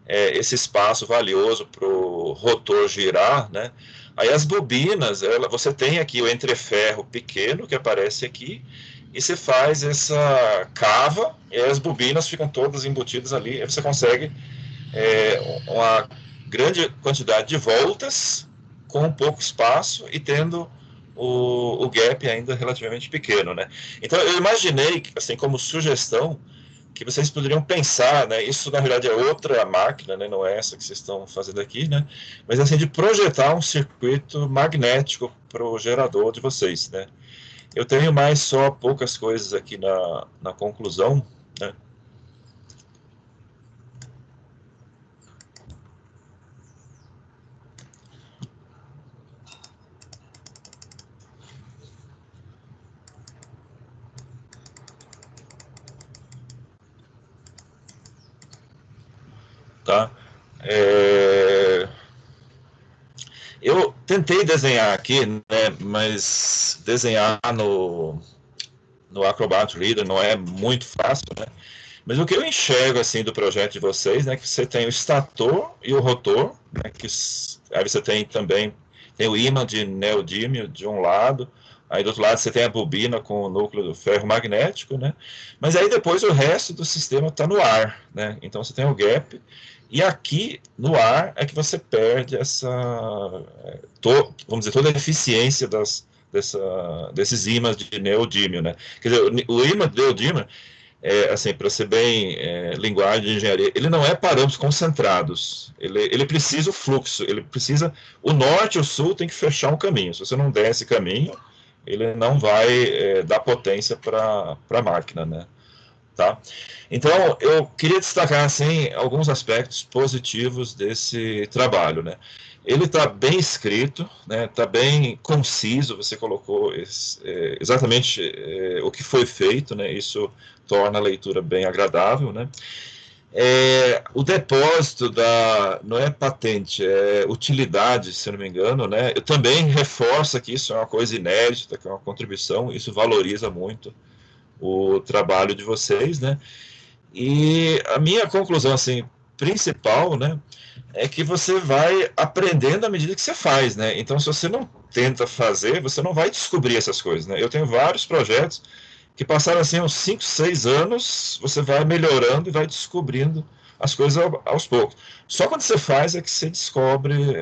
Speaker 3: esse espaço valioso para o rotor girar, né? Aí as bobinas, você tem aqui o entreferro pequeno que aparece aqui, e você faz essa cava, e as bobinas ficam todas embutidas ali, e você consegue uma grande quantidade de voltas com pouco espaço e tendo o gap ainda relativamente pequeno, né? Então eu imaginei, assim, como sugestão, que vocês poderiam pensar, né? Isso na realidade é outra máquina, né? Não é essa que vocês estão fazendo aqui, né? Mas assim, de projetar um circuito magnético para o gerador de vocês, né? Eu tenho mais só poucas coisas aqui na conclusão, né? Tá? Eu tentei desenhar aqui, né, mas desenhar no Acrobat Reader não é muito fácil, né? Mas o que eu enxergo assim do projeto de vocês, né, que você tem o estator e o rotor, né, aí você tem também o ímã de neodímio de um lado, aí do outro lado você tem a bobina com o núcleo do ferro magnético, né? Mas aí depois o resto do sistema está no ar, né? Então você tem o gap, e aqui no ar é que você perde vamos dizer, toda a eficiência desses ímãs de neodímio, né? Quer dizer, o ímã de neodímio, assim, para ser bem linguagem de engenharia, ele não é parâmetros concentrados, ele precisa o fluxo, ele precisa, o norte e o sul tem que fechar um caminho, se você não der esse caminho, ele não vai dar potência para a máquina, né? Tá? Então, eu queria destacar, assim, alguns aspectos positivos desse trabalho, né? Ele está bem escrito, né? Está bem conciso, você colocou exatamente o que foi feito, né? Isso torna a leitura bem agradável, né? O depósito não é patente, é utilidade, se eu não me engano, né? Eu também reforço que isso é uma coisa inédita, que é uma contribuição, isso valoriza muito o trabalho de vocês, né? E a minha conclusão, assim, principal, né, é que você vai aprendendo à medida que você faz, né? Então, se você não tenta fazer, você não vai descobrir essas coisas, né? Eu tenho vários projetos que passaram, assim, uns 5, 6 anos, você vai melhorando e vai descobrindo as coisas aos poucos. Só quando você faz é que você descobre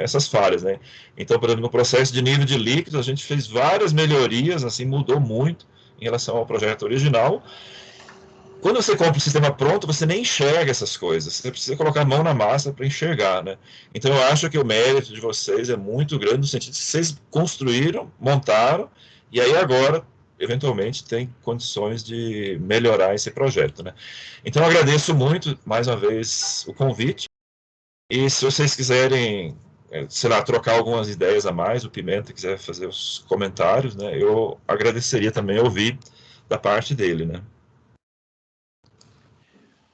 Speaker 3: essas falhas, né? Então, por exemplo, no processo de nível de líquido, a gente fez várias melhorias, assim, mudou muito em relação ao projeto original. Quando você compra o sistema pronto, você nem enxerga essas coisas. Você precisa colocar a mão na massa para enxergar, né? Então, eu acho que o mérito de vocês é muito grande no sentido de que vocês construíram, montaram, e aí agora, eventualmente, tem condições de melhorar esse projeto, né? Então, eu agradeço muito, mais uma vez, o convite. E se vocês quiserem, sei lá, trocar algumas ideias a mais, o Pimenta quiser fazer os comentários, né? Eu agradeceria também ouvir da parte dele, né?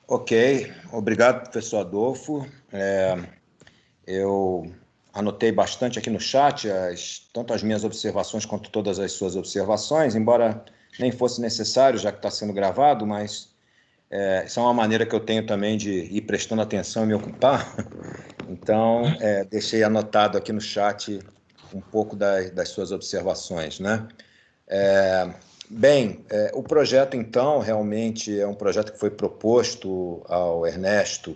Speaker 1: Ok, obrigado, professor Adolfo. Eu anotei bastante aqui no chat, tanto as minhas observações quanto todas as suas observações, embora nem fosse necessário, já que está sendo gravado, mas isso é uma maneira que eu tenho também de ir prestando atenção e me ocupar. Então, deixei anotado aqui no chat um pouco das suas observações, né? Bem, o projeto, então, realmente é um projeto que foi proposto ao Ernesto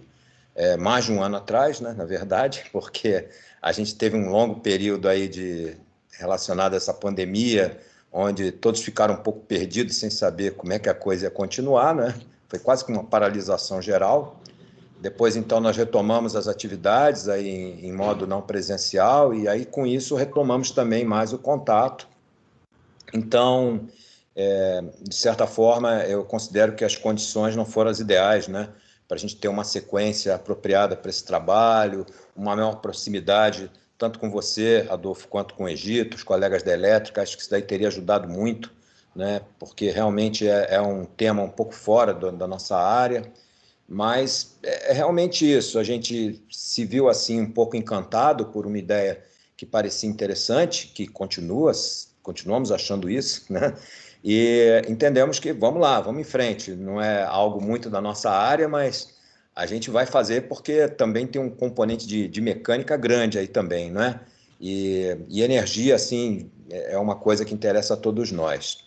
Speaker 1: mais de um ano atrás, né, na verdade, porque a gente teve um longo período aí relacionado a essa pandemia, onde todos ficaram um pouco perdidos, sem saber como é que a coisa ia continuar, né? Foi quase que uma paralisação geral. Depois, então, nós retomamos as atividades aí em modo não presencial, e aí, com isso, retomamos também mais o contato. Então, de certa forma, eu considero que as condições não foram as ideais, né? Para a gente ter uma sequência apropriada para esse trabalho, uma maior proximidade, tanto com você, Adolfo, quanto com o Egito, os colegas da Elétrica. Acho que isso daí teria ajudado muito, né? Porque realmente é um tema um pouco fora da nossa área, mas é realmente isso. A gente se viu assim um pouco encantado por uma ideia que parecia interessante, que continuamos achando isso, né? E entendemos que vamos lá, vamos em frente. Não é algo muito da nossa área, mas a gente vai fazer porque também tem um componente de mecânica grande aí também, não é? E energia, assim, é uma coisa que interessa a todos nós.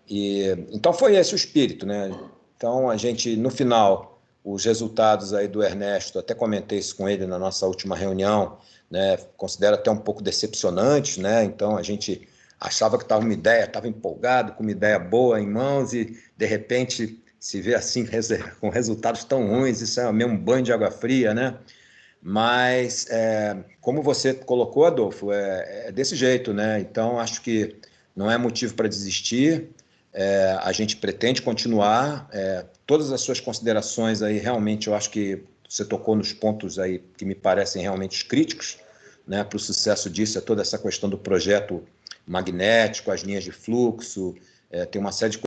Speaker 1: Então foi esse o espírito, né? Então a gente, no final, os resultados aí do Ernesto, até comentei isso com ele na nossa última reunião, né? Considero até um pouco decepcionantes, né? Então a gente achava que estava uma ideia, estava empolgado, com uma ideia boa em mãos e de repente se vê assim com resultados tão ruins, isso é mesmo um banho de água fria, né? Mas como você colocou, Adolfo, é desse jeito, né? Então acho que não é motivo para desistir. A gente pretende continuar. Todas as suas considerações aí, realmente, eu acho que você tocou nos pontos aí que me parecem realmente críticos, né, para o sucesso disso, toda essa questão do projeto magnético, as linhas de fluxo, tem uma série de coisas.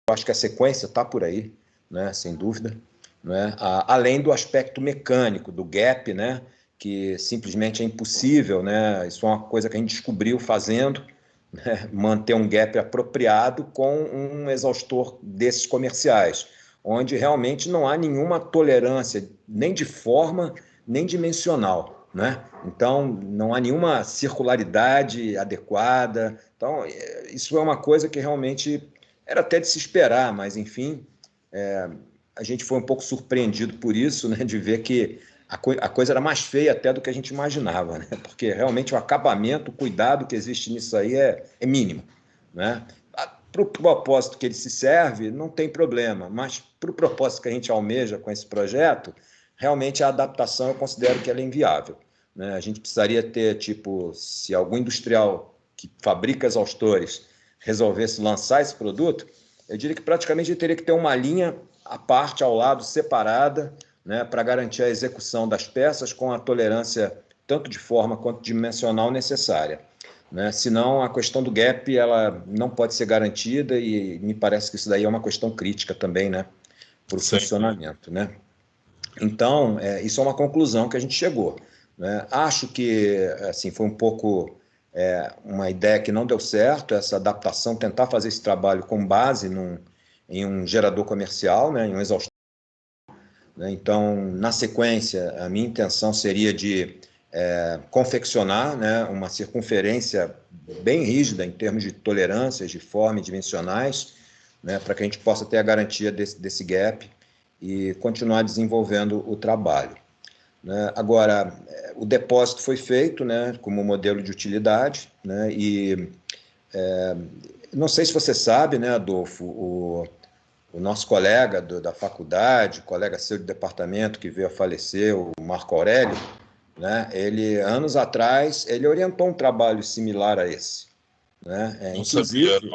Speaker 1: Eu acho que a sequência está por aí, né, sem dúvida. Né, além do aspecto mecânico, do gap, né, que simplesmente é impossível, né, isso é uma coisa que a gente descobriu fazendo, né, manter um gap apropriado com um exaustor desses comerciais, onde realmente não há nenhuma tolerância, nem de forma, nem dimensional. Né? Então, não há nenhuma circularidade adequada. Então, isso é uma coisa que realmente era até de se esperar, mas, enfim, a gente foi um pouco surpreendido por isso, né, de ver que a coisa era mais feia até do que a gente imaginava, né? Porque realmente o acabamento, o cuidado que existe nisso aí é mínimo. Né? Para o propósito que ele se serve, não tem problema, mas para o propósito que a gente almeja com esse projeto, realmente a adaptação eu considero que ela é inviável. Né? A gente precisaria ter, tipo, se algum industrial que fabrica exaustores resolvesse lançar esse produto, eu diria que praticamente ele teria que ter uma linha à parte, ao lado, separada, né, para garantir a execução das peças com a tolerância tanto de forma quanto dimensional necessária. Né? Senão, a questão do gap ela não pode ser garantida e me parece que isso daí é uma questão crítica também, né, para o funcionamento. Né? Então, isso é uma conclusão que a gente chegou. Né? Acho que assim, foi um pouco uma ideia que não deu certo, essa adaptação, tentar fazer esse trabalho com base em um gerador comercial, né, em um exaustor. Então, na sequência, a minha intenção seria de confeccionar, né, uma circunferência bem rígida em termos de tolerâncias, de forma e dimensionais, né, para que a gente possa ter a garantia desse gap e continuar desenvolvendo o trabalho. Né? Agora, o depósito foi feito, né, como modelo de utilidade, né, e não sei se você sabe, né, Adolfo, o nosso colega da faculdade, colega seu de departamento que veio a falecer, o Marco Aurélio, né, ele, anos atrás, ele orientou um trabalho similar a esse. Né? Inclusive,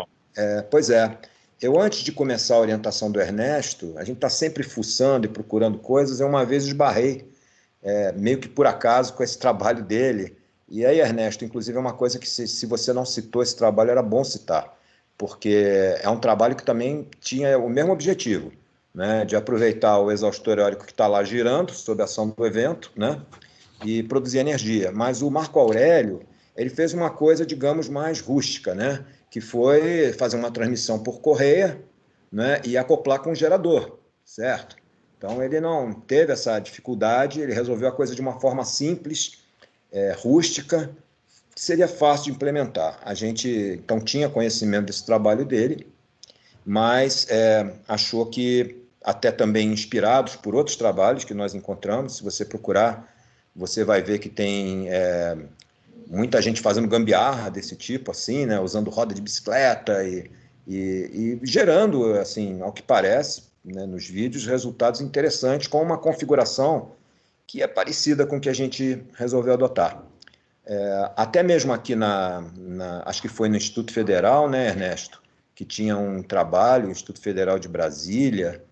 Speaker 1: pois é, eu antes de começar a orientação do Ernesto, a gente está sempre fuçando e procurando coisas, eu uma vez esbarrei, meio que por acaso, com esse trabalho dele. E aí, Ernesto, inclusive é uma coisa que se você não citou esse trabalho, era bom citar, porque é um trabalho que também tinha o mesmo objetivo, né, de aproveitar o exaustor eólico que está lá girando, sob a ação do evento, né, e produzir energia. Mas o Marco Aurélio, ele fez uma coisa, digamos, mais rústica, né, que foi fazer uma transmissão por correia, né, e acoplar com um gerador, certo? Então, ele não teve essa dificuldade, ele resolveu a coisa de uma forma simples, rústica, que seria fácil de implementar. A gente, então, tinha conhecimento desse trabalho dele, mas achou que, até também inspirados por outros trabalhos que nós encontramos, se você procurar, você vai ver que tem muita gente fazendo gambiarra desse tipo, assim, né, usando roda de bicicleta e gerando, assim, ao que parece, né, nos vídeos, resultados interessantes com uma configuração que é parecida com o que a gente resolveu adotar. Até mesmo aqui acho que foi no Instituto Federal, né, Ernesto, que tinha um trabalho, o Instituto Federal de Brasília,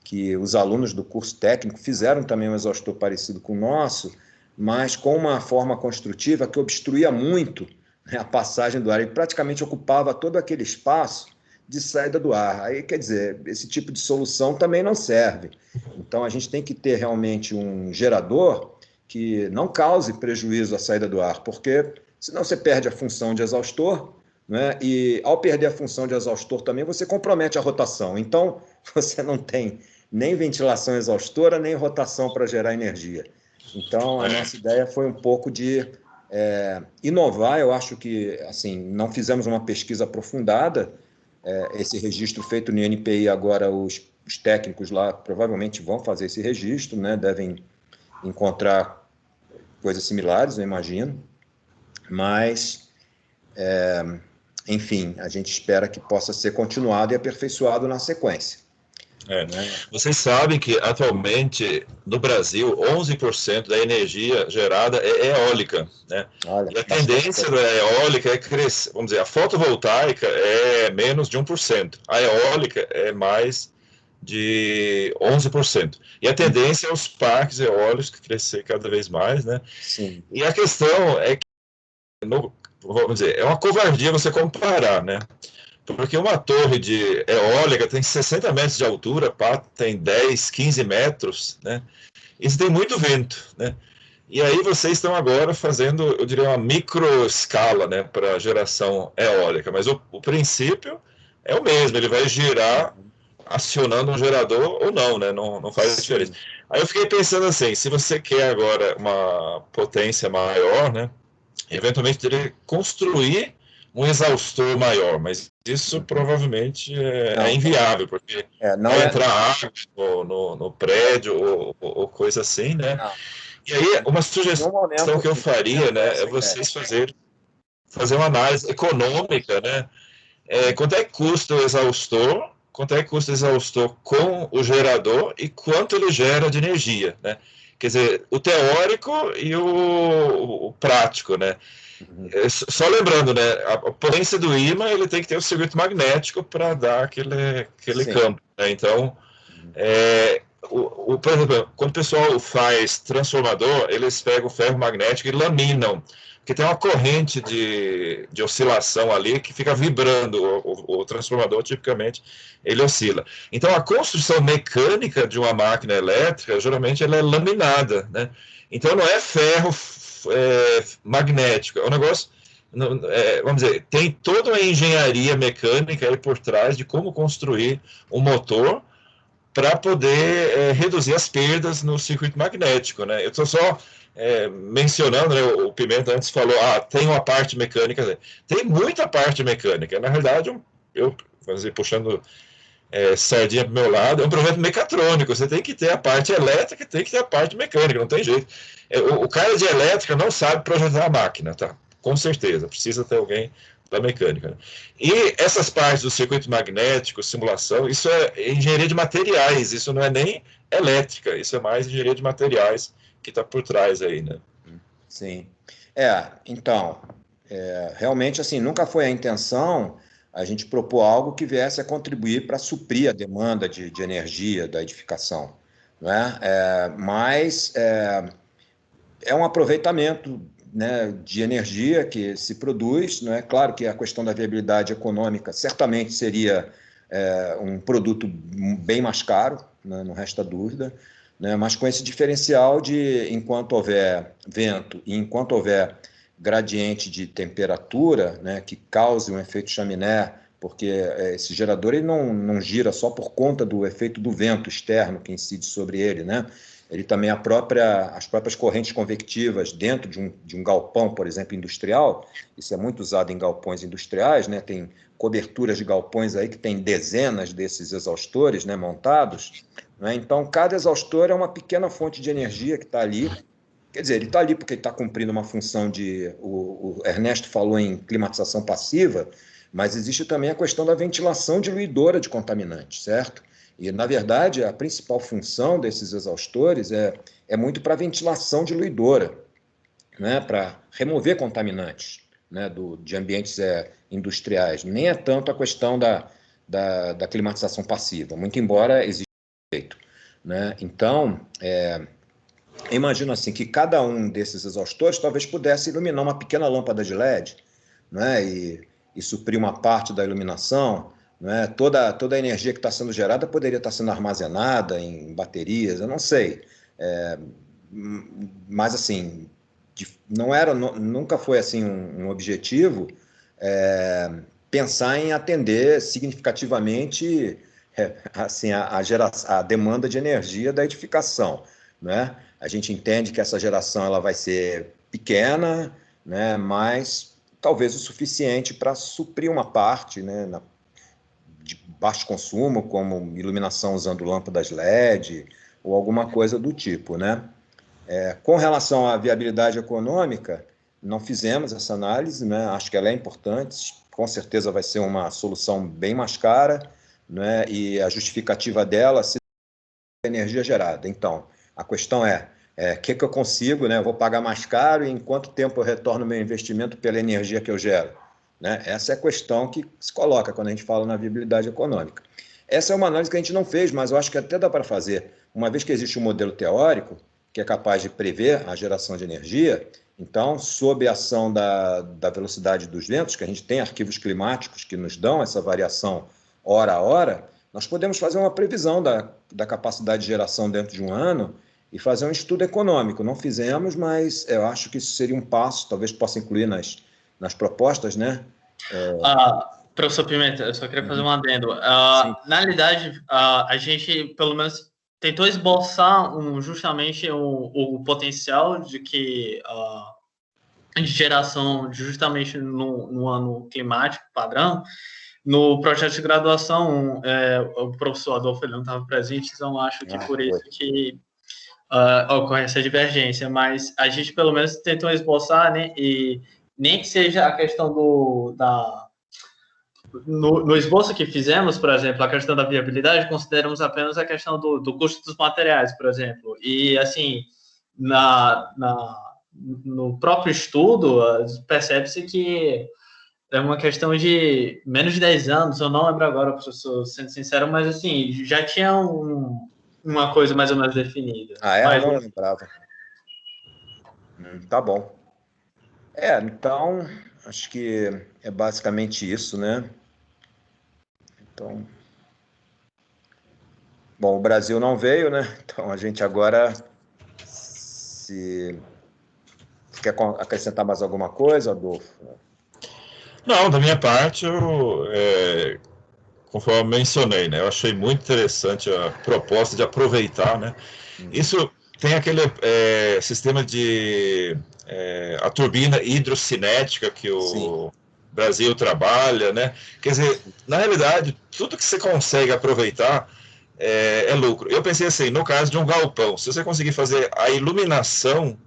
Speaker 1: que os alunos do curso técnico fizeram também um exaustor parecido com o nosso, mas com uma forma construtiva que obstruía muito, né, a passagem do ar. Ele praticamente ocupava todo aquele espaço de saída do ar. Aí, quer dizer, esse tipo de solução também não serve. Então, a gente tem que ter realmente um gerador que não cause prejuízo à saída do ar, porque senão você perde a função de exaustor, né? E ao perder a função de exaustor também, você compromete a rotação. Então, você não tem nem ventilação exaustora, nem rotação para gerar energia. Então, a nossa ideia foi um pouco de inovar. Eu acho que, assim, não fizemos uma pesquisa aprofundada. Esse registro feito no INPI, agora os técnicos lá provavelmente vão fazer esse registro, né? Devem encontrar coisas similares, eu imagino. Mas, enfim, a gente espera que possa ser continuado e aperfeiçoado na sequência.
Speaker 3: Vocês sabem que atualmente no Brasil 11% da energia gerada é eólica, né?
Speaker 1: Olha,
Speaker 3: e a tendência da eólica é crescer, vamos dizer, a fotovoltaica é menos de 1%, a eólica é mais de 11%. E a tendência é os parques eólicos crescer cada vez mais, né?
Speaker 1: Sim.
Speaker 3: E a questão é que, vamos dizer, é uma covardia você comparar, né? Porque uma torre de eólica tem 60 metros de altura, tem 10, 15 metros, né? Isso tem muito vento, né? E aí vocês estão agora fazendo, eu diria, uma micro escala, né, para geração eólica, mas o princípio é o mesmo, ele vai girar acionando um gerador ou não, né? Não faz diferença. Aí eu fiquei pensando assim, se você quer agora uma potência maior, né, eventualmente teria que construir um exaustor maior, mas isso provavelmente é inviável, porque vai entrar água no prédio ou coisa assim, né? E aí, uma sugestão que eu faria, né, é vocês fazer uma análise econômica, né? Quanto é que custa o exaustor, quanto é que custa o exaustor com o gerador e quanto ele gera de energia, né? Quer dizer, o teórico e o prático, né? Só lembrando, né, a potência do ímã, ele tem que ter o circuito magnético para dar aquele campo, né? Então, por exemplo, quando o pessoal faz transformador, eles pegam o ferro magnético e laminam, porque tem uma corrente de oscilação ali que fica vibrando, o transformador tipicamente ele oscila. Então a construção mecânica de uma máquina elétrica, geralmente ela é laminada, né? Então não é ferro magnético, é um negócio vamos dizer, tem toda uma engenharia mecânica aí por trás de como construir um motor para poder reduzir as perdas no circuito magnético, né? Eu estou só mencionando, né, o Pimenta antes falou, tem uma parte mecânica, tem muita parte mecânica. Na realidade, eu vamos dizer, puxando sardinha para o meu lado, é um projeto mecatrônico, você tem que ter a parte elétrica, tem que ter a parte mecânica, não tem jeito. O cara de elétrica não sabe projetar a máquina, tá? Com certeza, precisa ter alguém da mecânica. Né? E essas partes do circuito magnético, simulação, isso é engenharia de materiais, isso não é nem elétrica, isso é mais engenharia de materiais que está por trás aí, né?
Speaker 1: Sim. Então, realmente, assim, nunca foi a intenção a gente propor algo que viesse a contribuir para suprir a demanda de energia da edificação, não é? Mas é um aproveitamento, né, de energia que se produz, não é? Claro que a questão da viabilidade econômica certamente seria um produto bem mais caro, né, não resta dúvida, né, mas com esse diferencial de enquanto houver vento e enquanto houver gradiente de temperatura, né, que cause um efeito chaminé, porque esse gerador ele não gira só por conta do efeito do vento externo que incide sobre ele, né? Ele também, as próprias correntes convectivas dentro de um galpão, por exemplo, industrial, isso é muito usado em galpões industriais, né? Tem coberturas de galpões aí que tem dezenas desses exaustores, né, montados, né? Então, cada exaustor é uma pequena fonte de energia que está ali. Quer dizer, ele está ali porque ele está cumprindo uma função de... O Ernesto falou em climatização passiva, mas existe também a questão da ventilação diluidora de contaminantes, certo? E, na verdade, a principal função desses exaustores é muito para ventilação diluidora, né? Para remover contaminantes, né? De ambientes industriais. Nem é tanto a questão da climatização passiva, muito embora exista efeito, né? Então, imagino assim que cada um desses exaustores talvez pudesse iluminar uma pequena lâmpada de LED, né? E suprir uma parte da iluminação, né? Toda a energia que está sendo gerada poderia estar sendo armazenada em baterias, eu não sei. Mas assim, nunca foi assim um objetivo pensar em atender significativamente assim a demanda de energia da edificação, né? A gente entende que essa geração ela vai ser pequena, né? Mas talvez o suficiente para suprir uma parte, né? De baixo consumo, como iluminação usando lâmpadas LED ou alguma coisa do tipo, né? Com relação à viabilidade econômica, não fizemos essa análise, né? Acho que ela é importante, com certeza vai ser uma solução bem mais cara, né? E a justificativa dela se a energia gerada. Então, a questão que eu consigo, né? Eu vou pagar mais caro e em quanto tempo eu retorno meu investimento pela energia que eu gero? Né? Essa é a questão que se coloca quando a gente fala na viabilidade econômica. Essa é uma análise que a gente não fez, mas eu acho que até dá para fazer. Uma vez que existe um modelo teórico que é capaz de prever a geração de energia, então, sob a ação da velocidade dos ventos, que a gente tem arquivos climáticos que nos dão essa variação hora a hora, nós podemos fazer uma previsão da capacidade de geração dentro de um ano e fazer um estudo econômico. Não fizemos, mas eu acho que isso seria um passo, talvez possa incluir nas propostas, né?
Speaker 2: Professor Pimenta, eu só queria fazer um adendo. Na realidade, a gente, pelo menos, tentou esboçar justamente o potencial de que de geração justamente no ano climático padrão. No projeto de graduação, o professor Adolfo não estava presente, então acho que por isso que ocorre essa divergência, mas a gente pelo menos tentou esboçar, né, e nem que seja a questão no esboço que fizemos, por exemplo, a questão da viabilidade, consideramos apenas a questão do custo dos materiais, por exemplo. E, assim, no próprio estudo, percebe-se que é uma questão de menos de 10 anos, eu não lembro agora, professor, sendo sincero, mas, assim, já tinha uma coisa mais ou menos definida.
Speaker 1: Eu não lembrava. Tá bom. Então, acho que é basicamente isso, né? Então, bom, o Brasil não veio, né? Então a gente agora, se quer acrescentar mais alguma coisa, Adolfo?
Speaker 3: Não, da minha parte, conforme eu mencionei, né, eu achei muito interessante a proposta de aproveitar, né? Isso tem aquele sistema de a turbina hidrocinética que
Speaker 1: Sim.
Speaker 3: o Brasil trabalha, né? Quer dizer, na realidade, tudo que você consegue aproveitar é lucro. Eu pensei assim, no caso de um galpão, se você conseguir fazer a iluminação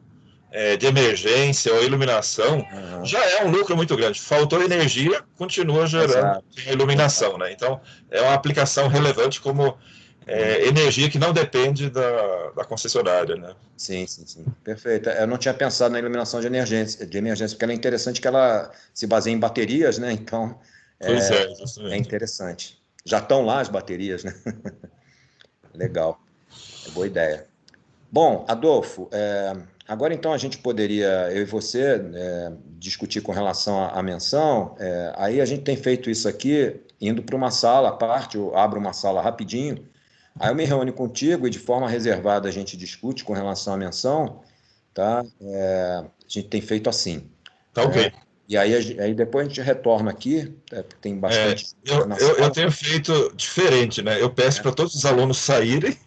Speaker 3: de emergência ou iluminação, já é um lucro muito grande. Faltou energia, continua gerando
Speaker 1: Exato.
Speaker 3: iluminação, né? Então, é uma aplicação relevante como energia que não depende da concessionária, né?
Speaker 1: Sim, sim, sim. Perfeito. Eu não tinha pensado na iluminação de emergência, porque ela é interessante que ela se baseia em baterias, né? Então,
Speaker 3: Pois
Speaker 1: é,
Speaker 3: é,
Speaker 1: é
Speaker 3: justamente.
Speaker 1: interessante. Já estão lá as baterias, né? Legal. É boa ideia. Bom, Adolfo, agora então a gente poderia, eu e você, discutir com relação à menção. Aí a gente tem feito isso aqui, indo para uma sala à parte, eu abro uma sala rapidinho, aí eu me reúno contigo e de forma reservada a gente discute com relação à menção, tá? A gente tem feito assim.
Speaker 3: Tá ok.
Speaker 1: E aí depois a gente retorna aqui, porque tem bastante gente na
Speaker 3: Eu
Speaker 1: sala.
Speaker 3: tenho feito diferente, né? Eu peço para todos os alunos saírem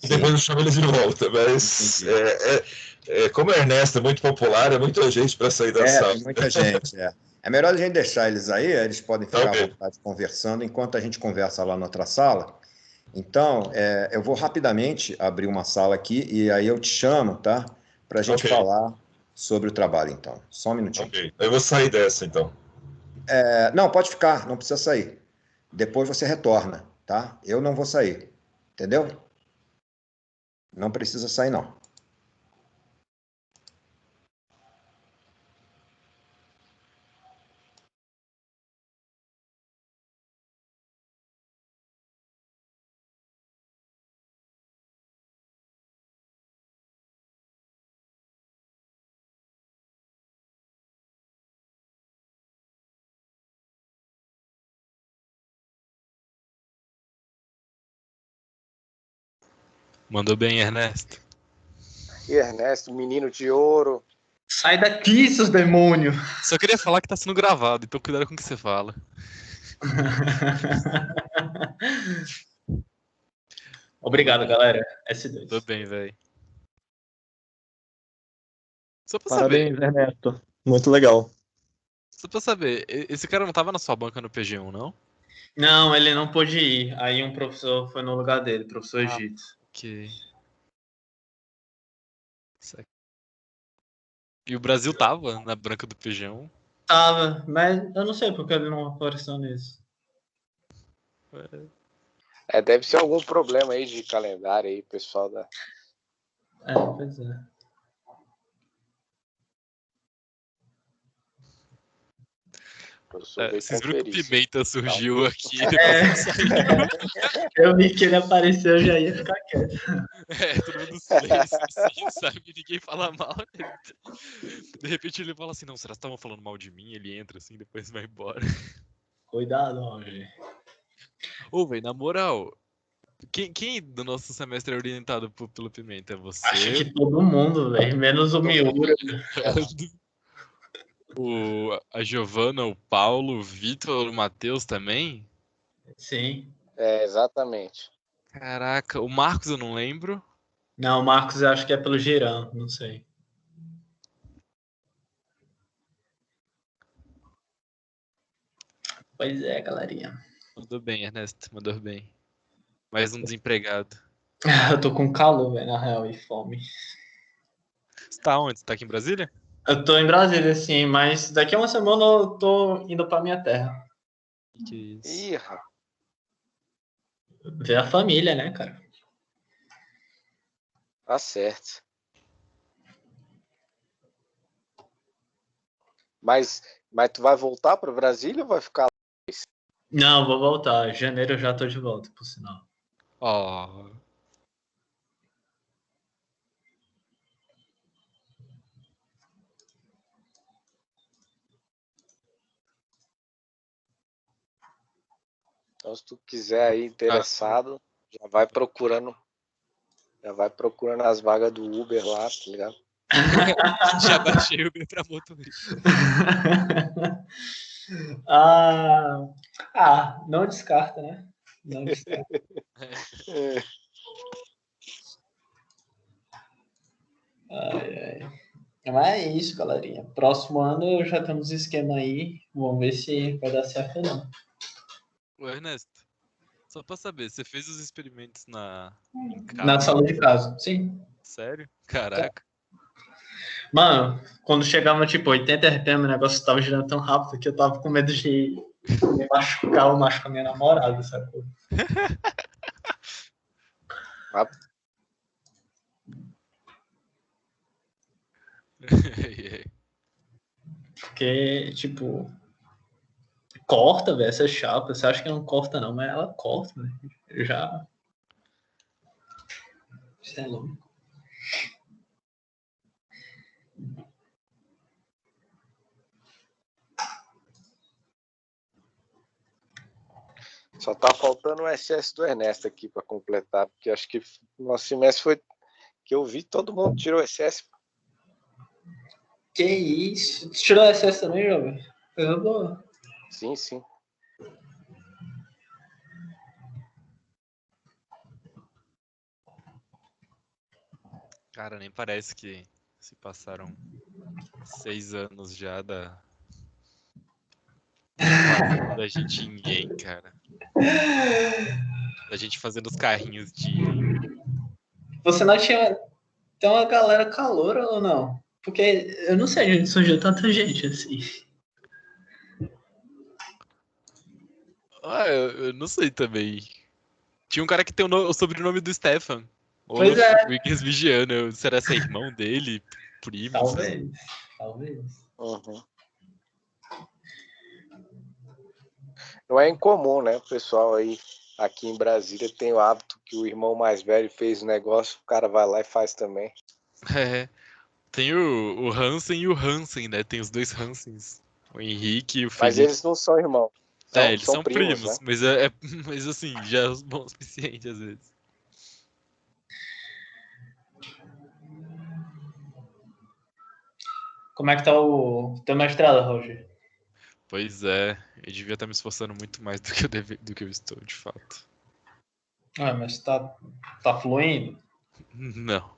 Speaker 3: e depois
Speaker 1: Sim,
Speaker 3: eu chamo eles de volta. Mas
Speaker 1: entendi.
Speaker 3: como o Ernesto é muito popular, é muita gente para sair da sala.
Speaker 1: Tem muita gente. É melhor a gente deixar eles aí, eles podem
Speaker 3: Tá
Speaker 1: ficar à
Speaker 3: ok.
Speaker 1: vontade conversando enquanto a gente conversa lá na outra sala. Então, eu vou rapidamente abrir uma sala aqui e aí eu te chamo, tá? Para a gente
Speaker 3: Ok,
Speaker 1: falar sobre o trabalho, então. Só um minutinho.
Speaker 3: ok. Eu vou sair dessa então.
Speaker 1: Não, pode ficar, não precisa sair. Depois você retorna, tá? Eu não vou sair, entendeu? Não precisa sair, não.
Speaker 4: Mandou bem, Ernesto.
Speaker 5: E Ernesto, menino de ouro.
Speaker 2: Sai daqui, seus demônios!
Speaker 4: Só queria falar que tá sendo gravado, então cuidado com o que você fala.
Speaker 2: Obrigado, galera.
Speaker 4: Mandou
Speaker 2: S2.
Speaker 4: bem, velho. Só pra saber,
Speaker 6: Parabéns, Ernesto. Muito legal.
Speaker 4: esse cara não tava na sua banca no PG1, não?
Speaker 2: Não, ele não pôde ir. Aí um professor foi no lugar dele, professor Egito.
Speaker 4: Ok. E o Brasil tava na banca do PG1?
Speaker 2: Tava, mas eu não sei porque ele não apareceu nisso.
Speaker 5: Deve ser algum problema aí de calendário aí, pessoal da.
Speaker 2: Pois é.
Speaker 5: Professor veio
Speaker 4: Vocês viram que o
Speaker 5: conferir.
Speaker 4: Pimenta surgiu aqui e
Speaker 2: É.
Speaker 4: depois saiu.
Speaker 2: Eu vi que ele apareceu, eu já ia ficar quieto.
Speaker 4: Todo mundo silêncio, assim, sabe? Ninguém fala mal. De repente ele fala assim, não, será que estavam falando mal de mim? Ele entra assim, depois vai embora.
Speaker 2: Cuidado, Roger.
Speaker 4: Ô, velho, na moral, quem do nosso semestre é orientado pelo Pimenta? É você?
Speaker 2: Acho que todo mundo, velho. Menos o Miura.
Speaker 4: A Giovana, o Paulo, o Vitor, o Matheus também?
Speaker 2: Sim.
Speaker 5: Exatamente.
Speaker 4: Caraca, o Marcos eu não lembro.
Speaker 2: Não, o Marcos eu acho que é pelo Girão, não sei. Pois é, galerinha.
Speaker 4: Mandou bem, Ernesto, mandou bem. Mais um desempregado.
Speaker 2: Eu tô com calor, velho, na real, e fome.
Speaker 4: Você tá onde? Você tá aqui em Brasília?
Speaker 2: Eu tô em Brasília, sim, mas daqui a uma semana eu tô indo pra minha terra.
Speaker 4: Que isso?
Speaker 5: Ih, rapaz.
Speaker 2: Ver a família, né, cara?
Speaker 5: Tá certo. Mas tu vai voltar para Brasília ou vai ficar lá?
Speaker 2: Não, vou voltar. Janeiro eu já tô de volta, por sinal.
Speaker 4: Ó.
Speaker 5: Então, se tu quiser aí interessado, já vai procurando as vagas do Uber lá, tá ligado?
Speaker 4: Já baixei o Uber pra motorista.
Speaker 2: Não descarta, né? Não descarta. Mas é isso, galerinha. Próximo ano já temos esquema aí. Vamos ver se vai dar certo ou não.
Speaker 4: Ô, Ernesto, só pra saber, você fez os experimentos em
Speaker 2: Na
Speaker 4: casa?
Speaker 2: sala de casa, sim.
Speaker 4: Sério? Caraca.
Speaker 2: Mano, quando chegava tipo 80 RPM, o negócio tava girando tão rápido que eu tava com medo de me machucar ou machucar minha namorada, sacou? Porque, tipo, corta, velho, essa chapa. Você acha que não corta, não, mas ela corta, velho. Eu já. Isso é louco.
Speaker 5: Só tá faltando o SS do Ernesto aqui para completar, porque acho que o nosso semestre foi que eu vi, todo mundo tirou SS.
Speaker 2: Que isso? Tu tirou SS também, jovem? Coisa boa.
Speaker 5: Sim, sim.
Speaker 4: Cara, nem parece que se passaram 6 anos já da gente ninguém, cara. Da gente fazendo os carrinhos de
Speaker 2: Você não tinha. Tem uma galera caloura ou não? Porque eu não sei de onde surgiu tanta gente assim.
Speaker 4: eu não sei também. Tinha um cara que tem o sobrenome do Stefan.
Speaker 2: Pois
Speaker 4: Olaf
Speaker 2: é.
Speaker 4: Wiggins Vigiano. Será que é irmão dele? Primo? Sei lá.
Speaker 2: Talvez.
Speaker 5: Uhum. Não é incomum, né? O pessoal aí aqui em Brasília tem o hábito que o irmão mais velho fez o negócio, o cara vai lá e faz também.
Speaker 4: É. Tem o Hansen e o Hansen, né? Tem os dois Hansens. O Henrique e o
Speaker 5: Mas
Speaker 4: Felipe.
Speaker 5: eles não são irmãos.
Speaker 4: Eles
Speaker 5: São
Speaker 4: são
Speaker 5: primos,
Speaker 4: primos,
Speaker 5: né?
Speaker 4: mas assim, já é bom o suficiente às vezes.
Speaker 2: Como é que tá o teu mestrado, Roger?
Speaker 4: Pois é, eu devia estar me esforçando muito mais do que eu estou, de fato.
Speaker 2: Mas tá fluindo?
Speaker 4: Não.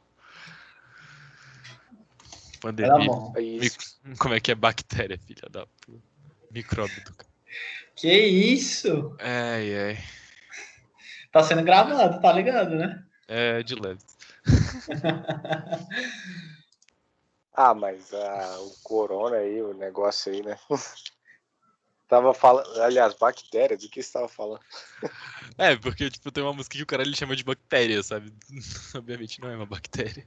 Speaker 2: Vai dar
Speaker 4: Pandemia.
Speaker 2: bom.
Speaker 4: Como é que é bactéria, filha da puta? Micróbio do cara.
Speaker 2: Que isso?
Speaker 4: Ai, ai.
Speaker 2: Tá sendo gravado, tá ligado, né?
Speaker 4: É de leve.
Speaker 5: Mas o corona aí, o negócio aí, né? Tava falando, aliás, bactérias, do que você tava falando?
Speaker 4: É, porque, tipo, tem uma música que o cara ele chama de bactéria, sabe? Obviamente não é uma bactéria.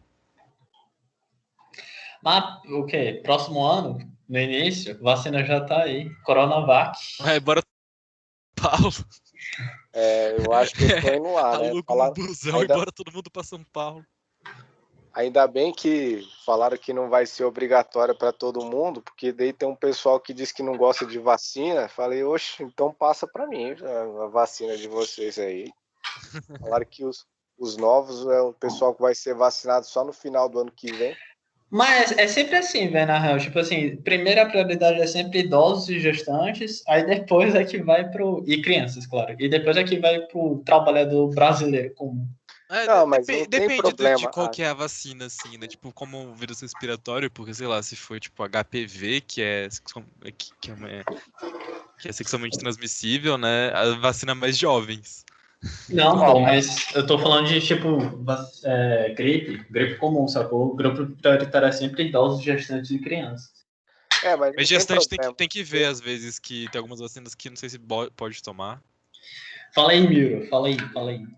Speaker 2: Mas o quê? Próximo ano, no início, vacina já tá aí. Coronavac.
Speaker 4: Bora Paulo.
Speaker 5: Eu acho que eu tô indo lá, né?
Speaker 4: Aluga um busão e bora todo mundo pra São Paulo.
Speaker 5: Ainda bem que falaram que não vai ser obrigatório para todo mundo, porque daí tem um pessoal que diz que não gosta de vacina. Falei, oxe, então passa para mim a vacina de vocês aí. Falaram que os novos é o pessoal que vai ser vacinado só no final do ano que vem.
Speaker 2: Mas é sempre assim, velho, na real. Tipo assim, primeira prioridade é sempre idosos e gestantes, aí depois é que vai pro... E crianças, claro. E depois é que vai pro trabalhador brasileiro comum.
Speaker 5: Não, mas não tem
Speaker 4: Depende
Speaker 5: problema.
Speaker 4: de qual que é a vacina, assim, né? Tipo, como um vírus respiratório, porque, sei lá, se for, tipo, HPV, que é sexualmente transmissível, né? A vacina mais jovens.
Speaker 2: Não, pô, mas eu tô falando de, tipo, gripe comum, sacou? O grupo prioritário é sempre idosos, gestantes e crianças.
Speaker 4: Mas gestante tem que ver, às vezes, que tem algumas vacinas que não sei se pode tomar.
Speaker 2: Fala aí, Miro, fala aí.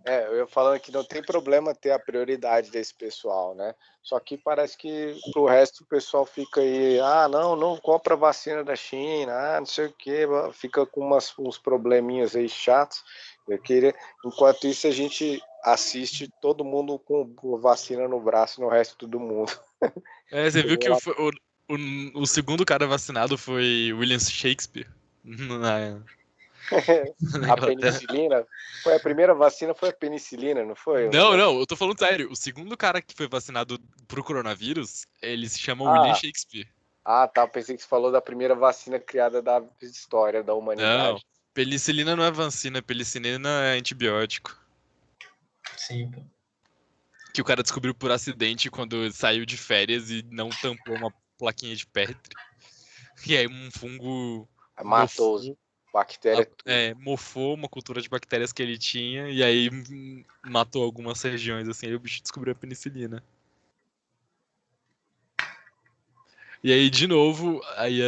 Speaker 5: Eu ia falando que não tem problema ter a prioridade desse pessoal, né? Só que parece que pro resto o pessoal fica aí, não compra vacina da China, não sei o que, fica com uns probleminhas aí chatos. Enquanto isso a gente assiste todo mundo com vacina no braço no resto do mundo.
Speaker 4: Você viu que o segundo cara vacinado foi William Shakespeare?
Speaker 5: A penicilina, a primeira vacina foi a penicilina, não foi?
Speaker 4: Não, eu tô falando sério. O segundo cara que foi vacinado pro coronavírus, ele se chama William Shakespeare.
Speaker 5: Ah, tá. Pensei que você falou da primeira vacina criada da história da
Speaker 4: Não,
Speaker 5: humanidade.
Speaker 4: penicilina não é vacina, penicilina é antibiótico.
Speaker 2: Sim, pô.
Speaker 4: Que o cara descobriu por acidente quando saiu de férias e não tampou uma plaquinha de Petri. E aí um fungo
Speaker 5: Matou os bactérias.
Speaker 4: mofou uma cultura de bactérias que ele tinha e aí matou algumas regiões, assim, aí o bicho descobriu a penicilina. E aí, de novo, aí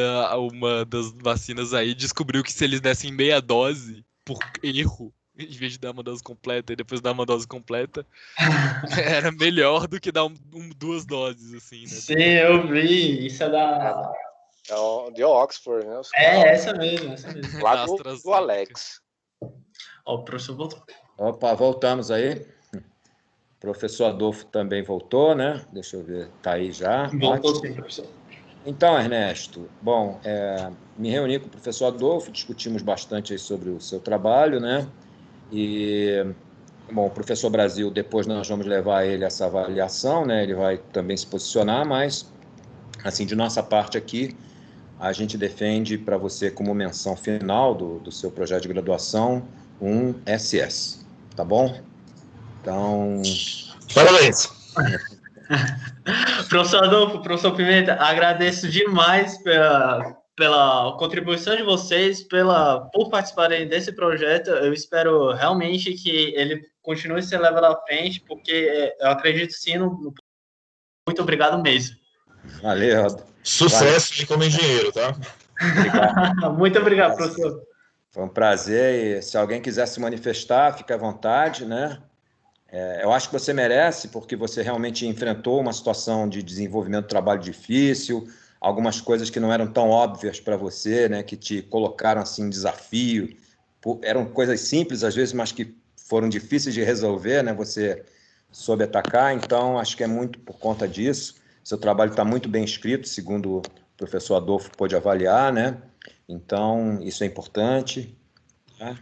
Speaker 4: uma das vacinas aí descobriu que se eles dessem meia dose, por erro, em vez de dar uma dose completa e depois dar uma dose completa, era melhor do que dar duas doses, assim, né?
Speaker 2: Sim, eu vi. Isso é da.
Speaker 5: De Oxford, né?
Speaker 2: Essa mesmo, essa mesmo.
Speaker 5: Lá
Speaker 4: Da
Speaker 5: do
Speaker 4: AstraZeneca.
Speaker 5: Alex.
Speaker 2: Ó, o professor voltou.
Speaker 1: Opa, voltamos aí. O professor Adolfo também voltou, né? Deixa eu ver, tá aí já.
Speaker 2: Voltou
Speaker 1: Ótimo.
Speaker 2: sim, professor.
Speaker 1: Então, Ernesto, bom, me reuni com o professor Adolfo, discutimos bastante aí sobre o seu trabalho, né? E, bom, o professor Brasil, depois nós vamos levar ele a essa avaliação, né? Ele vai também se posicionar, mas, assim, de nossa parte aqui, a gente defende para você, como menção final do seu projeto de graduação, um SS, tá bom? Então,
Speaker 3: Parabéns.
Speaker 2: Professor Adolfo, professor Pimenta, agradeço demais pela contribuição de vocês, por participarem desse projeto. Eu espero realmente que ele continue se levando à frente, porque eu acredito sim no. Muito obrigado mesmo.
Speaker 1: valeu.
Speaker 3: Sucesso aí como engenheiro, tá?
Speaker 1: Obrigado.
Speaker 2: Muito obrigado, professor.
Speaker 1: Foi um prazer e se alguém quiser se manifestar, fique à vontade, né? Eu acho que você merece, porque você realmente enfrentou uma situação de desenvolvimento de trabalho difícil, algumas coisas que não eram tão óbvias para você, né? Que te colocaram assim em desafio. Eram coisas simples às vezes, mas que foram difíceis de resolver, né? Você soube atacar, então acho que é muito por conta disso. Seu trabalho está muito bem escrito, segundo o professor Adolfo pôde avaliar, né? Então, isso é importante. Tá?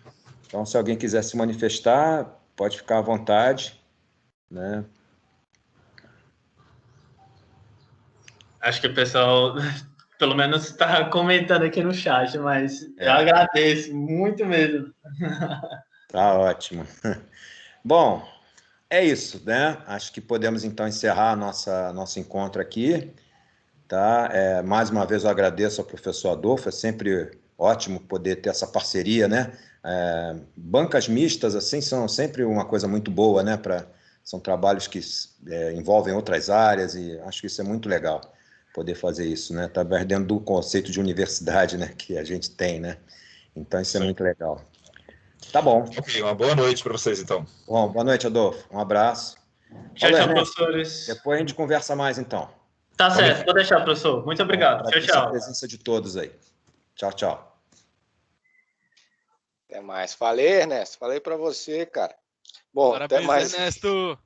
Speaker 1: Então, se alguém quiser se manifestar, pode ficar à vontade, né?
Speaker 2: Acho que o pessoal, pelo menos, está comentando aqui no chat, mas eu agradeço muito mesmo.
Speaker 1: Tá ótimo. Bom, é isso, né? Acho que podemos então encerrar nosso encontro aqui, tá? Mais uma vez eu agradeço ao professor Adolfo, é sempre ótimo poder ter essa parceria, né? Bancas mistas, assim, são sempre uma coisa muito boa, né? São trabalhos que envolvem outras áreas e acho que isso é muito legal, poder fazer isso, né? Tá dentro do conceito de universidade, né? Que a gente tem, né? Então isso é muito legal. Tá bom.
Speaker 3: Ok, uma boa noite para vocês, então.
Speaker 1: Bom, boa noite, Adolfo. Um abraço.
Speaker 2: Tchau,
Speaker 1: Falou,
Speaker 2: tchau,
Speaker 1: Ernesto.
Speaker 2: professores.
Speaker 1: Depois a gente conversa mais, então.
Speaker 2: Tá certo, vou deixar, professor. Muito obrigado. Tchau,
Speaker 1: Agradeço a
Speaker 2: tchau.
Speaker 1: presença de todos aí. Tchau, tchau.
Speaker 5: Até mais. Falei, Ernesto. Falei para você, cara. Bom,
Speaker 4: Parabéns,
Speaker 5: até mais.
Speaker 4: Ernesto!